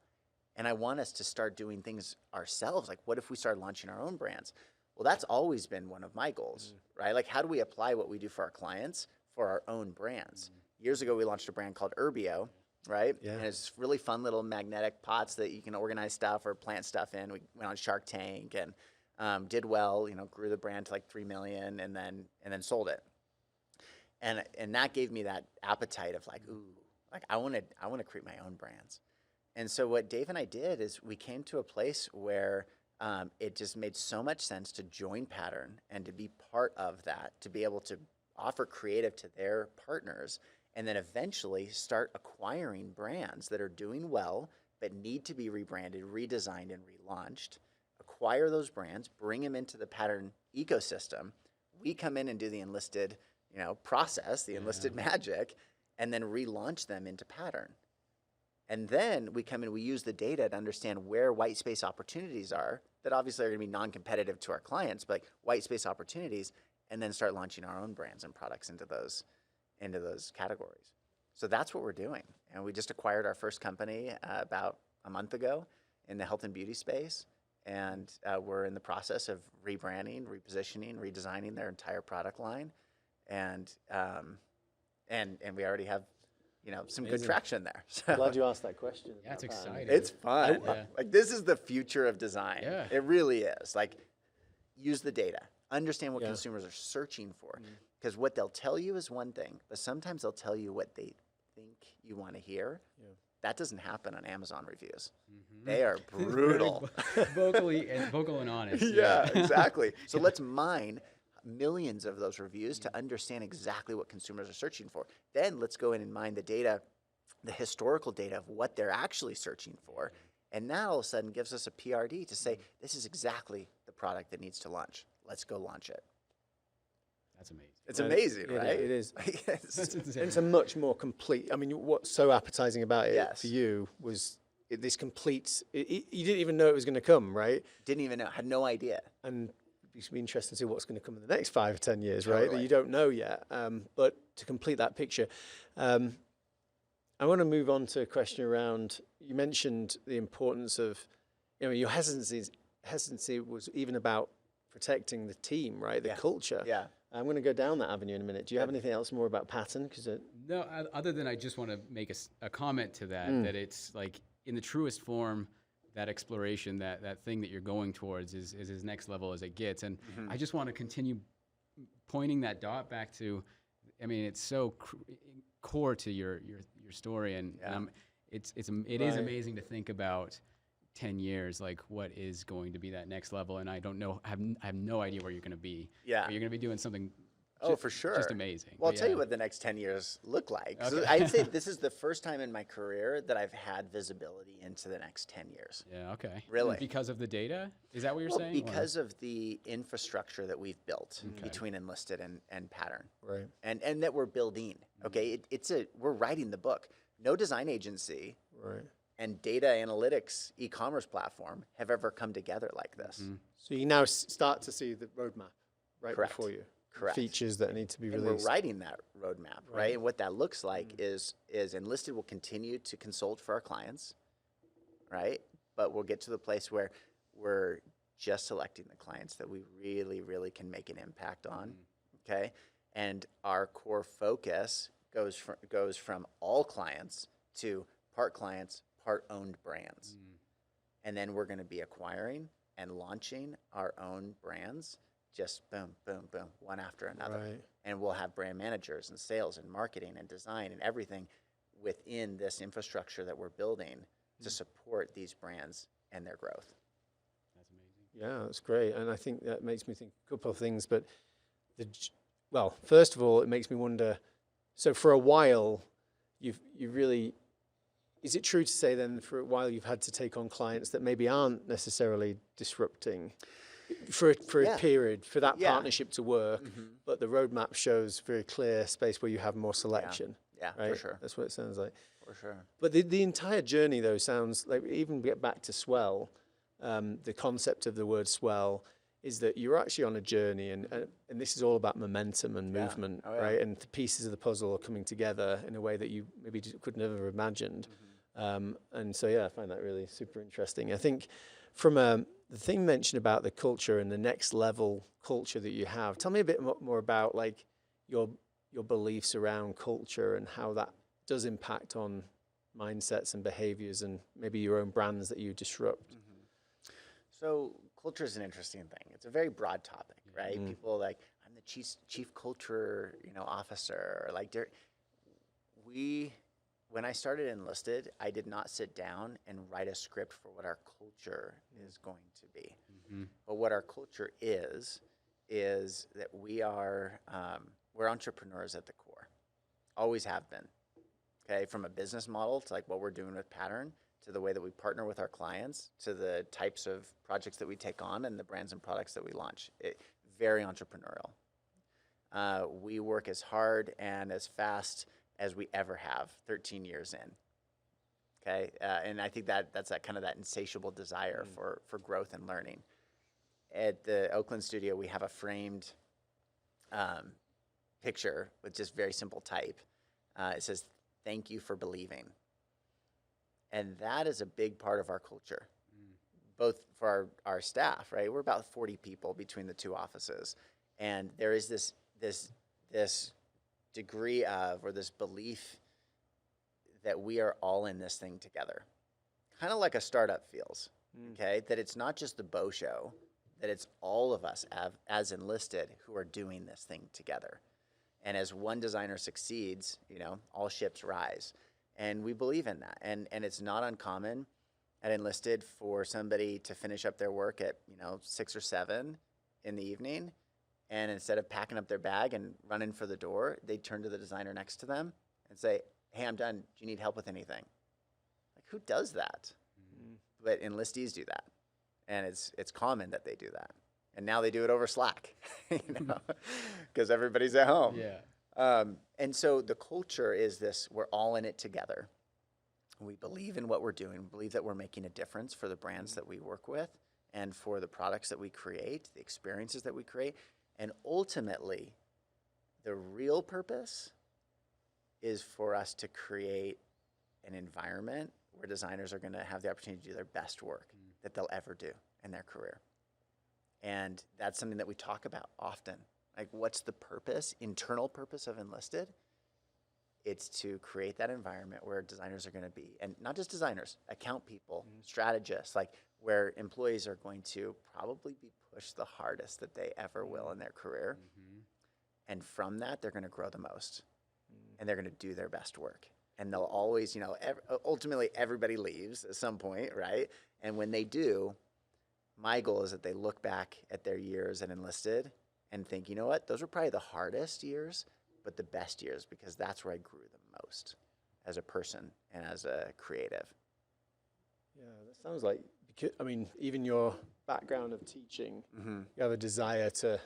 And I want us to start doing things ourselves. Like, what if we start launching our own brands? Well, that's always been one of my goals, right? Like, how do we apply what we do for our clients for our own brands? Years ago, we launched a brand called Urbio, right? Yeah. And it's really fun little magnetic pots that you can organize stuff or plant stuff in. We went on Shark Tank and did well. Grew the brand to like 3 million, and then sold it. And that gave me that appetite of like, ooh, like I want to create my own brands. And so what Dave and I did is we came to a place where it just made so much sense to join Pattern and to be part of that, to be able to offer creative to their partners, and then eventually start acquiring brands that are doing well but need to be rebranded, redesigned, and relaunched. Acquire those brands, bring them into the Pattern ecosystem. We come in and do the Enlisted, process, the Enlisted magic, and then relaunch them into Pattern. And then we come in, we use the data to understand where white space opportunities are that obviously are going to be non-competitive to our clients, but like white space opportunities, and then start launching our own brands and products into those categories. So that's what we're doing. And we just acquired our first company about a month ago in the health and beauty space. And we're in the process of rebranding, repositioning, redesigning their entire product line. And we already have some good traction there. So Glad you asked that question. Yeah, it's exciting. it's fun. Yeah. Like this is the future of design. Yeah. It really is. Like use the data, understand what consumers are searching for. Because what they'll tell you is one thing, but sometimes they'll tell you what they think you want to hear. Yeah. That doesn't happen on Amazon reviews. They are brutal. vocal and honest. Yeah, exactly. So let's mine millions of those reviews to understand exactly what consumers are searching for. Then let's go in and mine the data, the historical data of what they're actually searching for. And that all of a sudden gives us a PRD to say, this is exactly the product that needs to launch. Let's go launch it. That's amazing. It's amazing, right? It is. That's insane. It's a much more complete. I mean, what's so appetizing about it Yes. for you was this complete. You didn't even know it was going to come, right? Didn't even know, had no idea. And it's be interesting to see what's going to come in the next 5 or 10 years, right? That Totally. you don't know yet. But to complete that picture, I want to move on to a question around. You mentioned the importance of, your hesitancy was even about protecting the team, right? The culture. Yeah. I'm going to go down that avenue in a minute. Do you have anything else more about pattern? Because No, other than I just want to make a comment to that, that it's like in the truest form, that exploration, that thing that you're going towards is as next level as it gets. And I just want to continue pointing that dot back to, I mean, it's so core to your story. And it is amazing to think about 10 years, like what is going to be that next level. And I don't know, I have no idea where you're going to be. Yeah. But you're going to be doing something for sure. Just amazing. Well, I'll tell you what the next 10 years look like. Okay. So I'd say this is the first time in my career that I've had visibility into the next 10 years. Yeah, okay. Really? Because of the data? Is that what you're saying? Because of the infrastructure that we've built between Enlisted and Pattern. right. And that we're building. Okay, we're writing the book. No design agency Right. and data analytics e-commerce platform have ever come together like this. So you now start to see the roadmap right Correct. before you. Correct. Features that need to be And released. we're writing that roadmap, right? And what that looks like is Enlisted will continue to consult for our clients, right? But we'll get to the place where we're just selecting the clients that we really, really can make an impact on, okay? And our core focus goes from all clients to part clients, part owned brands. And then we're going to be acquiring and launching our own brands, just boom, boom, boom, one after another. Right. And we'll have brand managers and sales and marketing and design and everything within this infrastructure that we're building to support these brands and their growth. That's amazing. Yeah, that's great. And I think that makes me think a couple of things. But, well, first of all, it makes me wonder, so for a while, you really, is it true to say then for a while you've had to take on clients that maybe aren't necessarily disrupting for a period, for that partnership to work, but the roadmap shows very clear space where you have more selection. Yeah, right? for sure. That's what it sounds like. For sure. But the entire journey, though, sounds like, even get back to swell, the concept of the word swell is that you're actually on a journey, and this is all about momentum and movement, right? And the pieces of the puzzle are coming together in a way that you maybe could never have imagined. And so, yeah, I find that really super interesting. I think from the thing mentioned about the culture and the next level culture that you have, tell me a bit more about like your beliefs around culture and how that does impact on mindsets and behaviors and maybe your own brands that you disrupt. So culture is an interesting thing. It's a very broad topic, right? People like, I'm the chief culture, officer. Or like, when I started Enlisted, I did not sit down and write a script for what our culture is going to be. But what our culture is that we're entrepreneurs at the core, always have been. Okay, from a business model to like what we're doing with Pattern, to the way that we partner with our clients, to the types of projects that we take on and the brands and products that we launch. Very entrepreneurial. We work as hard and as fast as we ever have 13 years in. Okay, and I think that's that kind of that insatiable desire for growth and learning. At the Oakland studio, we have a framed picture with just very simple type. It says, "Thank you for believing." And that is a big part of our culture, both for our staff, right? We're about 40 people between the two offices. And there is this degree of, or this belief that we are all in this thing together. Kind of like a startup feels, okay? That it's not just the Beau show, that it's all of us as Enlisted who are doing this thing together. And as one designer succeeds, all ships rise. And we believe in that. And it's not uncommon at Enlisted for somebody to finish up their work at, 6 or 7 in the evening. And instead of packing up their bag and running for the door, they turn to the designer next to them and say, "Hey, I'm done. Do you need help with anything?" Like, who does that? But enlistees do that. And it's common that they do that. And now they do it over Slack, because everybody's at home. Yeah. And so the culture is this: we're all in it together. We believe in what we're doing. We believe that we're making a difference for the brands that we work with and for the products that we create, the experiences that we create. And ultimately, the real purpose is for us to create an environment where designers are going to have the opportunity to do their best work that they'll ever do in their career. And that's something that we talk about often. Like, what's the purpose, internal purpose of Enlisted? It's to create that environment where designers are going to be, and not just designers, account people, strategists, like where employees are going to probably be pushed the hardest that they ever will in their career. And from that, they're going to grow the most, and they're going to do their best work. And they'll always, ultimately everybody leaves at some point, right? And when they do, my goal is that they look back at their years at Enlisted and think, you know what, those were probably the hardest years, but the best years, because that's where I grew the most as a person and as a creative. Yeah, that sounds like, even your background of teaching, you have a desire to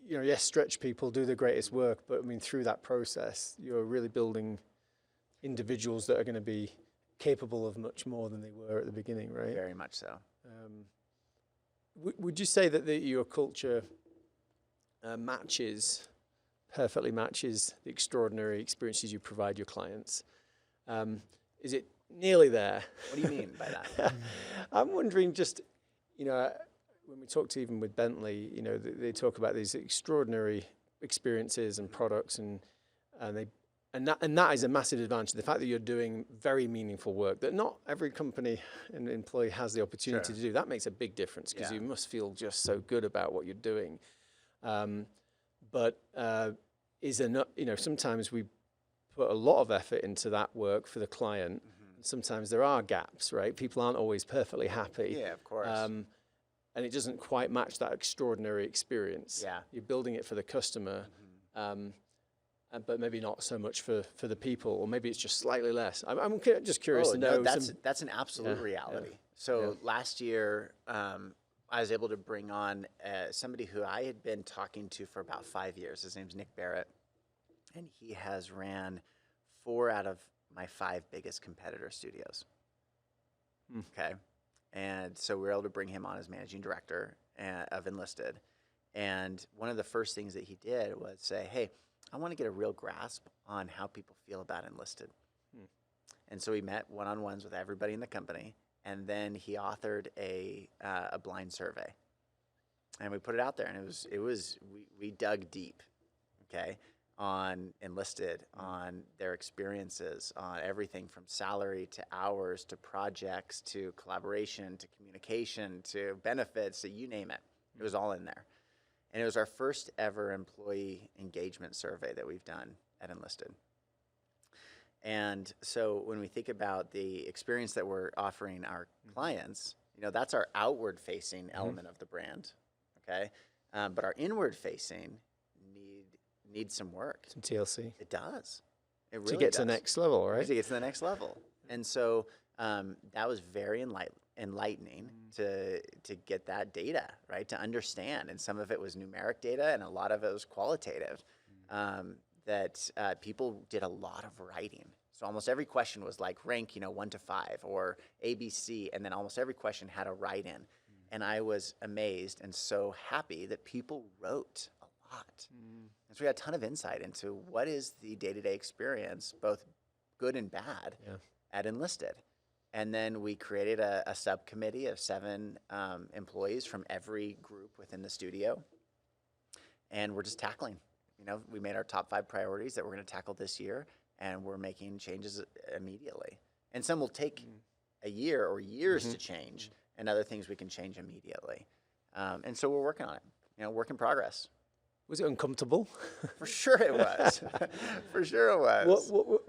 yes, stretch people, do the greatest work, but through that process, you're really building individuals that are going to be capable of much more than they were at the beginning, right? Very much so. Would you say that your culture perfectly matches the extraordinary experiences you provide your clients? Is it nearly there? What do you mean by that? I'm wondering, just, when we talked even with Bentley, they talk about these extraordinary experiences and products, and that is a massive advantage. The fact that you're doing very meaningful work that not every company and employee has the opportunity to do, that makes a big difference, because you must feel just so good about what you're doing. But sometimes we put a lot of effort into that work for the client. Sometimes there are gaps, right? People aren't always perfectly happy. Yeah, of course. And it doesn't quite match that extraordinary experience. Yeah. You're building it for the customer, but maybe not so much for the people, or maybe it's just slightly less. I'm just curious to know. No, that's an absolute reality. So last year, I was able to bring on somebody who I had been talking to for about 5 years. His name's Nick Barrett, and he has ran 4 out of my 5 biggest competitor studios. Okay. And so we were able to bring him on as managing director of Enlisted. And one of the first things that he did was say, hey, I want to get a real grasp on how people feel about Enlisted. And so we met one-on-ones with everybody in the company. And then he authored a blind survey. And we put it out there. And we dug deep, okay, on Enlisted, on their experiences, on everything from salary to hours to projects to collaboration to communication to benefits, to you name it. It was all in there. And it was our first ever employee engagement survey that we've done at Enlisted. And so when we think about the experience that we're offering our clients, that's our outward facing element of the brand, okay? But our inward facing needs some work. Some TLC. It does. It really to get does. to the next level, right? To get to the next level. And so that was very enlightening to get that data, right? To understand. And some of it was numeric data, and a lot of it was qualitative. That people did a lot of writing. So almost every question was like rank, 1 to 5 or ABC, and then almost every question had a write-in. And I was amazed and so happy that people wrote a lot. And so we got a ton of insight into what is the day-to-day experience, both good and bad, at Enlisted. And then we created a subcommittee of 7 employees from every group within the studio. And we're just tackling. We made our top 5 priorities that we're going to tackle this year, and we're making changes immediately. And some will take a year or years to change, and other things we can change immediately. And so we're working on it. Work in progress. Was it uncomfortable? For sure it was. For sure it was. What,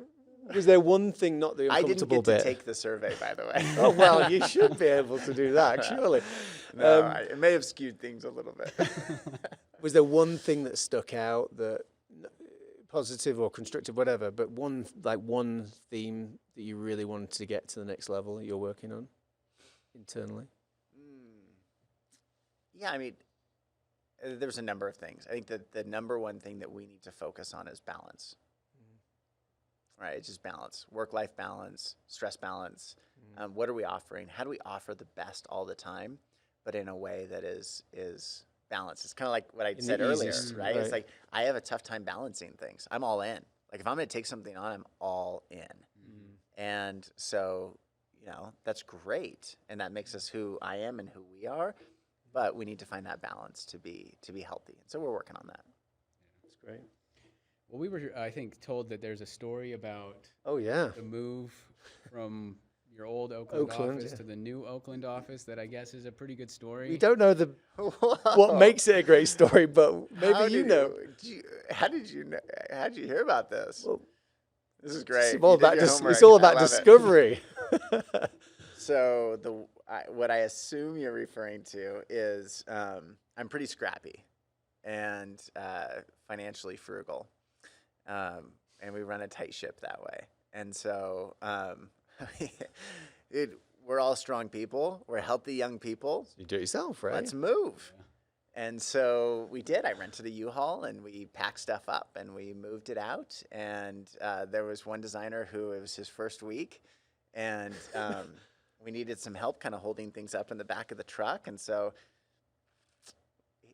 was there one thing, not the uncomfortable I didn't get bit? to take the survey, by the way. Oh, well, you should be able to do that, surely. No, it may have skewed things a little bit. Was there one thing that stuck out, that positive or constructive, whatever, but one theme that you really wanted to get to the next level that you're working on internally? Yeah, there's a number of things. I think that the number one thing that we need to focus on is balance. Right, it's just balance, work-life balance, stress balance. What are we offering? How do we offer the best all the time, but in a way that is balanced? It's kind of like what I said earlier, right? It's like I have a tough time balancing things. I'm all in. Like if I'm going to take something on, I'm all in. And so, that's great, and that makes us who I am and who we are. but we need to find that balance to be healthy. So we're working on that. That's great. Well, we were, I think, told that there's a story about Oh yeah. the move from your old Oakland office yeah. to the new Oakland office that I guess is a pretty good story. We don't know what Whoa. makes it a great story, but maybe How you did know. How did you know? How did you hear about this? Well, This is great. It's all You did about, your homework. it's all I about love it. discovery. So what I assume you're referring to is I'm pretty scrappy and financially frugal, and we run a tight ship that way. And so we're all strong people. We're healthy young people. You do it yourself, right? Let's move. And so we did. I rented a U-Haul and we packed stuff up and we moved it out. And there was one designer who, it was his first week, and we needed some help kind of holding things up in the back of the truck. And so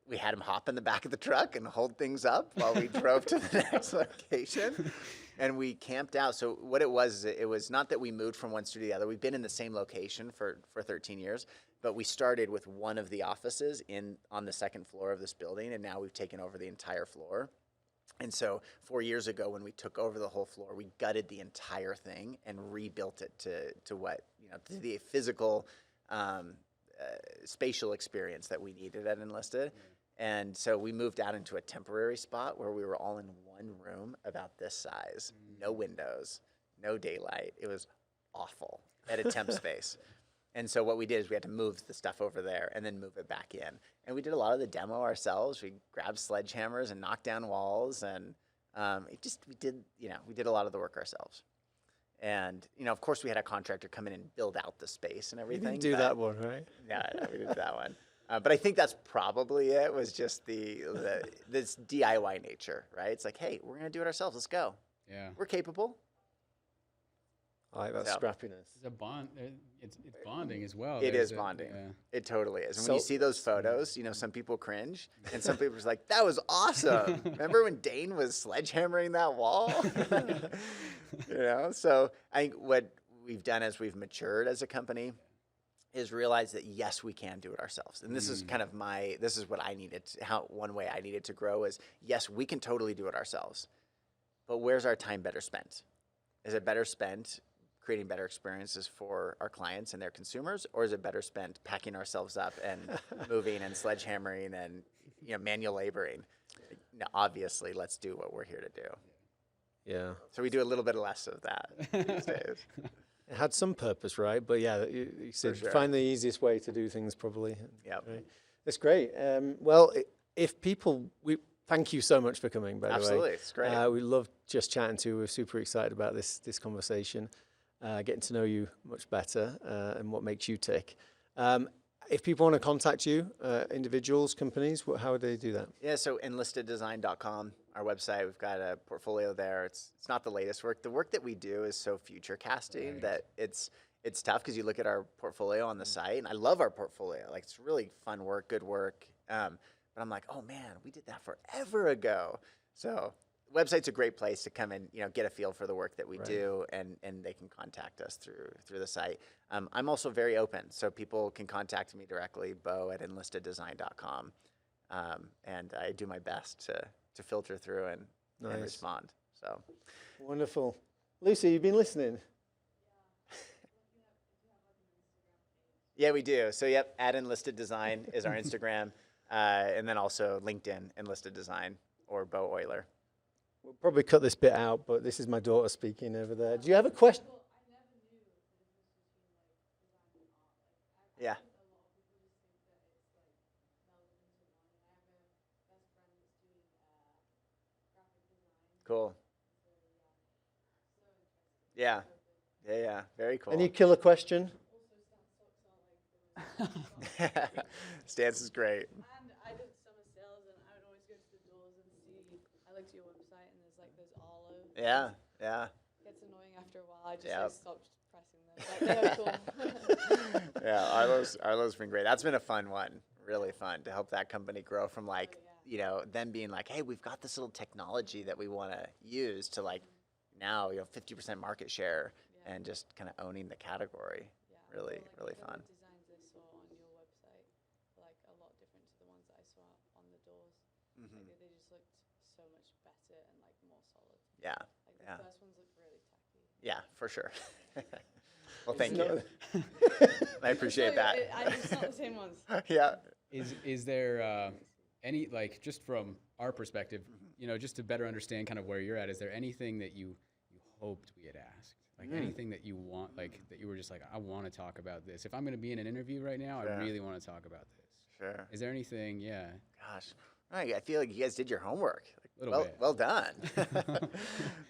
we had him hop in the back of the truck and hold things up while we drove to the next location. And we camped out. So what it was, it was not that we moved from one studio to the other. We've been in the same location for 13 years, but we started with one of the offices on the second floor of this building, and now we've taken over the entire floor. And so 4 years ago, when we took over the whole floor, we gutted the entire thing and rebuilt it to what, to the physical, spatial experience that we needed at Enlisted. And so we moved out into a temporary spot where we were all in one room about this size, no windows, no daylight. It was awful at a temp space. And so what we did is we had to move the stuff over there and then move it back in. And we did a lot of the demo ourselves. We grabbed sledgehammers and knocked down walls, and we did a lot of the work ourselves. And of course, we had a contractor come in and build out the space and everything. You didn't do that one, right? No, we didn't do that one. But I think that's probably it. Was just this DIY nature, right? It's like, hey, we're gonna do it ourselves. Let's go. Yeah. We're capable. I like that So- scrappiness. It's a bond. It's bonding as well. It There's is a- bonding. yeah. It totally is. And So- when you see those photos, some people cringe, and some people are like, "That was awesome." Remember when Dane was sledgehammering that wall? So I think what we've done as we've matured as a company is realize that yes, we can do it ourselves. And this is kind of this is what I needed. One way I needed to grow is, yes, we can totally do it ourselves. But where's our time better spent? Is it better spent creating better experiences for our clients and their consumers, or is it better spent packing ourselves up and moving and sledgehammering and manual laboring? Now, obviously, let's do what we're here to do. Yeah. So we do a little bit less of that these days. It had some purpose, right? But yeah, you said sure. find the easiest way to do things probably. Yep. Right. That's great. Well, if people, thank you so much for coming, by the way. Absolutely, it's great. We loved just chatting to you. We're super excited about this conversation, getting to know you much better and what makes you tick. If people want to contact you, individuals, companies, how would they do that? Yeah, so enlisteddesign.com, our website. We've got a portfolio there. It's not the latest work. The work that we do is so future casting that it's tough because you look at our portfolio on the site, and I love our portfolio. Like, it's really fun work, good work. But I'm like, oh man, we did that forever ago. So website's a great place to come and get a feel for the work that we do, and they can contact us through the site. I'm also very open, so people can contact me directly, Beau@enlisteddesign.com, and I do my best to filter through and respond. So Wonderful. Lucy, you've been listening? yeah, we do. So yep, @EnlistedDesign is our Instagram, and then also LinkedIn, Enlisted Design, or Beau Oyler. We'll probably cut this bit out, but this is my daughter speaking over there. Do you have a question? Yeah. Cool. Yeah. Yeah. Very cool. Any killer question? Stance is great. And I did summer sales, and I would always go to the doors and see. I looked at your website, and there's olive. Yeah. Yeah. It gets annoying after a while. I just Yep. stopped pressing them. But they're cool. Yeah. Arlo's been great. That's been a fun one. Really fun to help that company grow from them being like, hey, we've got this little technology that we want to use to now 50% market share and just kind of owning the category. Yeah, Really, really the fun. designs I saw on your website, a lot Like, they just looked so much better and like more solid. Yeah. Like the Yeah. first ones looked really tacky. Yeah, for sure. Well, thank you. I appreciate So that. it's not the same ones. Yeah. Is there any, like, just from our perspective, just to better understand kind of where you're at, is there anything that you hoped we had asked? Like anything that you want, like that you were just like, I want to talk about this. If I'm going to be in an interview right now, Sure. I really want to talk about this. Sure. Is there anything? Yeah. Gosh. Right. I feel like you guys did your homework. Little bit. Well done.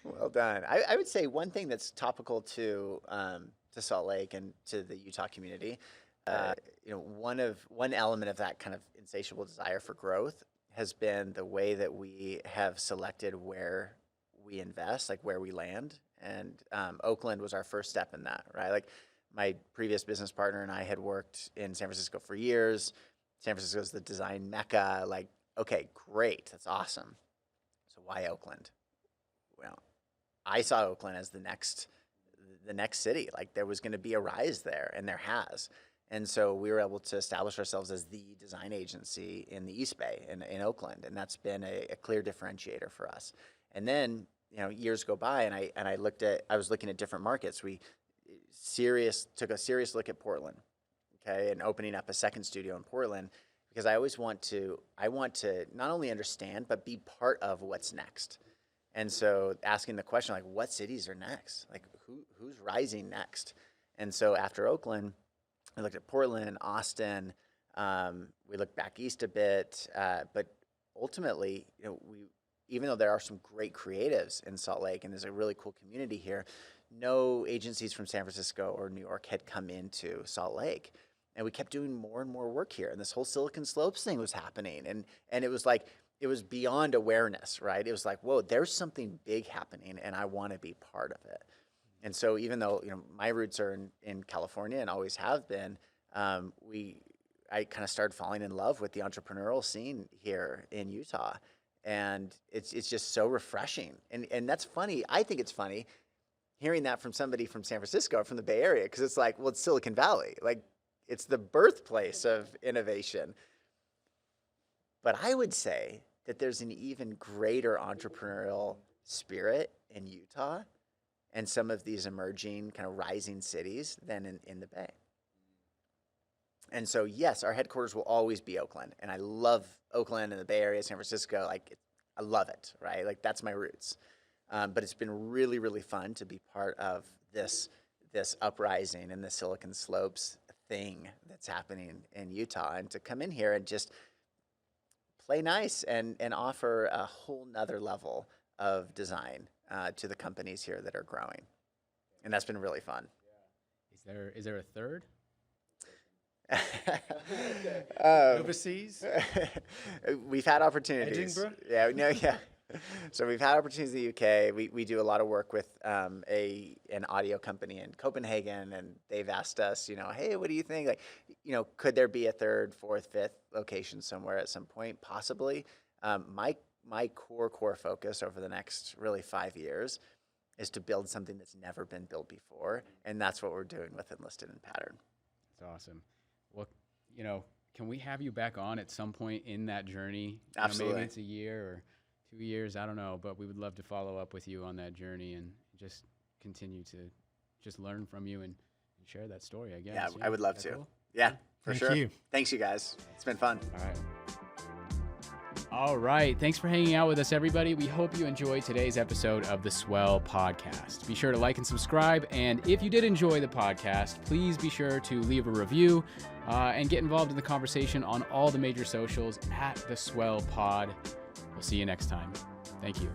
Well done. I would say one thing that's topical to Salt Lake and to the Utah community, one element of that kind of insatiable desire for growth has been the way that we have selected where we invest, like where we land. And Oakland was our first step in that, right? Like my previous business partner and I had worked in San Francisco for years. San Francisco is the design mecca. Like, okay, great. That's awesome. So why Oakland? Well, I saw Oakland as the next city. Like there was going to be a rise there, and there has. And so we were able to establish ourselves as the design agency in the East Bay in Oakland, and that's been a clear differentiator for us. And then years go by, and I was looking at different markets. We took a serious look at Portland, okay, and opening up a second studio in Portland, because I want to not only understand but be part of what's next. And so asking the question, like, what cities are next? Like, who's rising next? And so after Oakland, we looked at Portland, Austin. We looked back east a bit, but ultimately, even though there are some great creatives in Salt Lake and there's a really cool community here, no agencies from San Francisco or New York had come into Salt Lake. And we kept doing more and more work here. And this whole Silicon Slopes thing was happening. And it was like, it was beyond awareness, right? It was like, whoa, there's something big happening and I want to be part of it. And so even though, my roots are in California and always have been, I kind of started falling in love with the entrepreneurial scene here in Utah. And it's just so refreshing. And that's funny. I think it's funny hearing that from somebody from San Francisco, from the Bay Area, because it's like, well, it's Silicon Valley. Like, it's the birthplace of innovation. But I would say that there's an even greater entrepreneurial spirit in Utah and some of these emerging kind of rising cities than in the Bay. And so, yes, our headquarters will always be Oakland. And I love Oakland and the Bay Area, San Francisco. Like, I love it, right? Like, that's my roots. But it's been really, really fun to be part of this uprising and the Silicon Slopes thing that's happening in Utah, and to come in here and just play nice and offer a whole nother level of design to the companies here that are growing. And that's been really fun. Is there a third? Overseas? We've had opportunities. Edinburgh? Yeah. So we've had opportunities in the UK. We do a lot of work with an audio company in Copenhagen, and they've asked us, hey, what do you think? Like, could there be a third, fourth, fifth location somewhere at some point? Possibly. My core focus over the next really 5 years is to build something that's never been built before, and that's what we're doing with Enlisted and Pattern. That's awesome. Well, can we have you back on at some point in that journey? Absolutely. Maybe it's a year or 2 years, I don't know, but we would love to follow up with you on that journey and just continue to just learn from you and share that story, I guess. Yeah, I would love to. Cool? Yeah, for Thank sure. you. Thanks, you guys. It's been fun. All right. All right. Thanks for hanging out with us, everybody. We hope you enjoyed today's episode of the Swell Podcast. Be sure to like and subscribe. And if you did enjoy the podcast, please be sure to leave a review and get involved in the conversation on all the major socials at the Swell Pod. We'll see you next time. Thank you.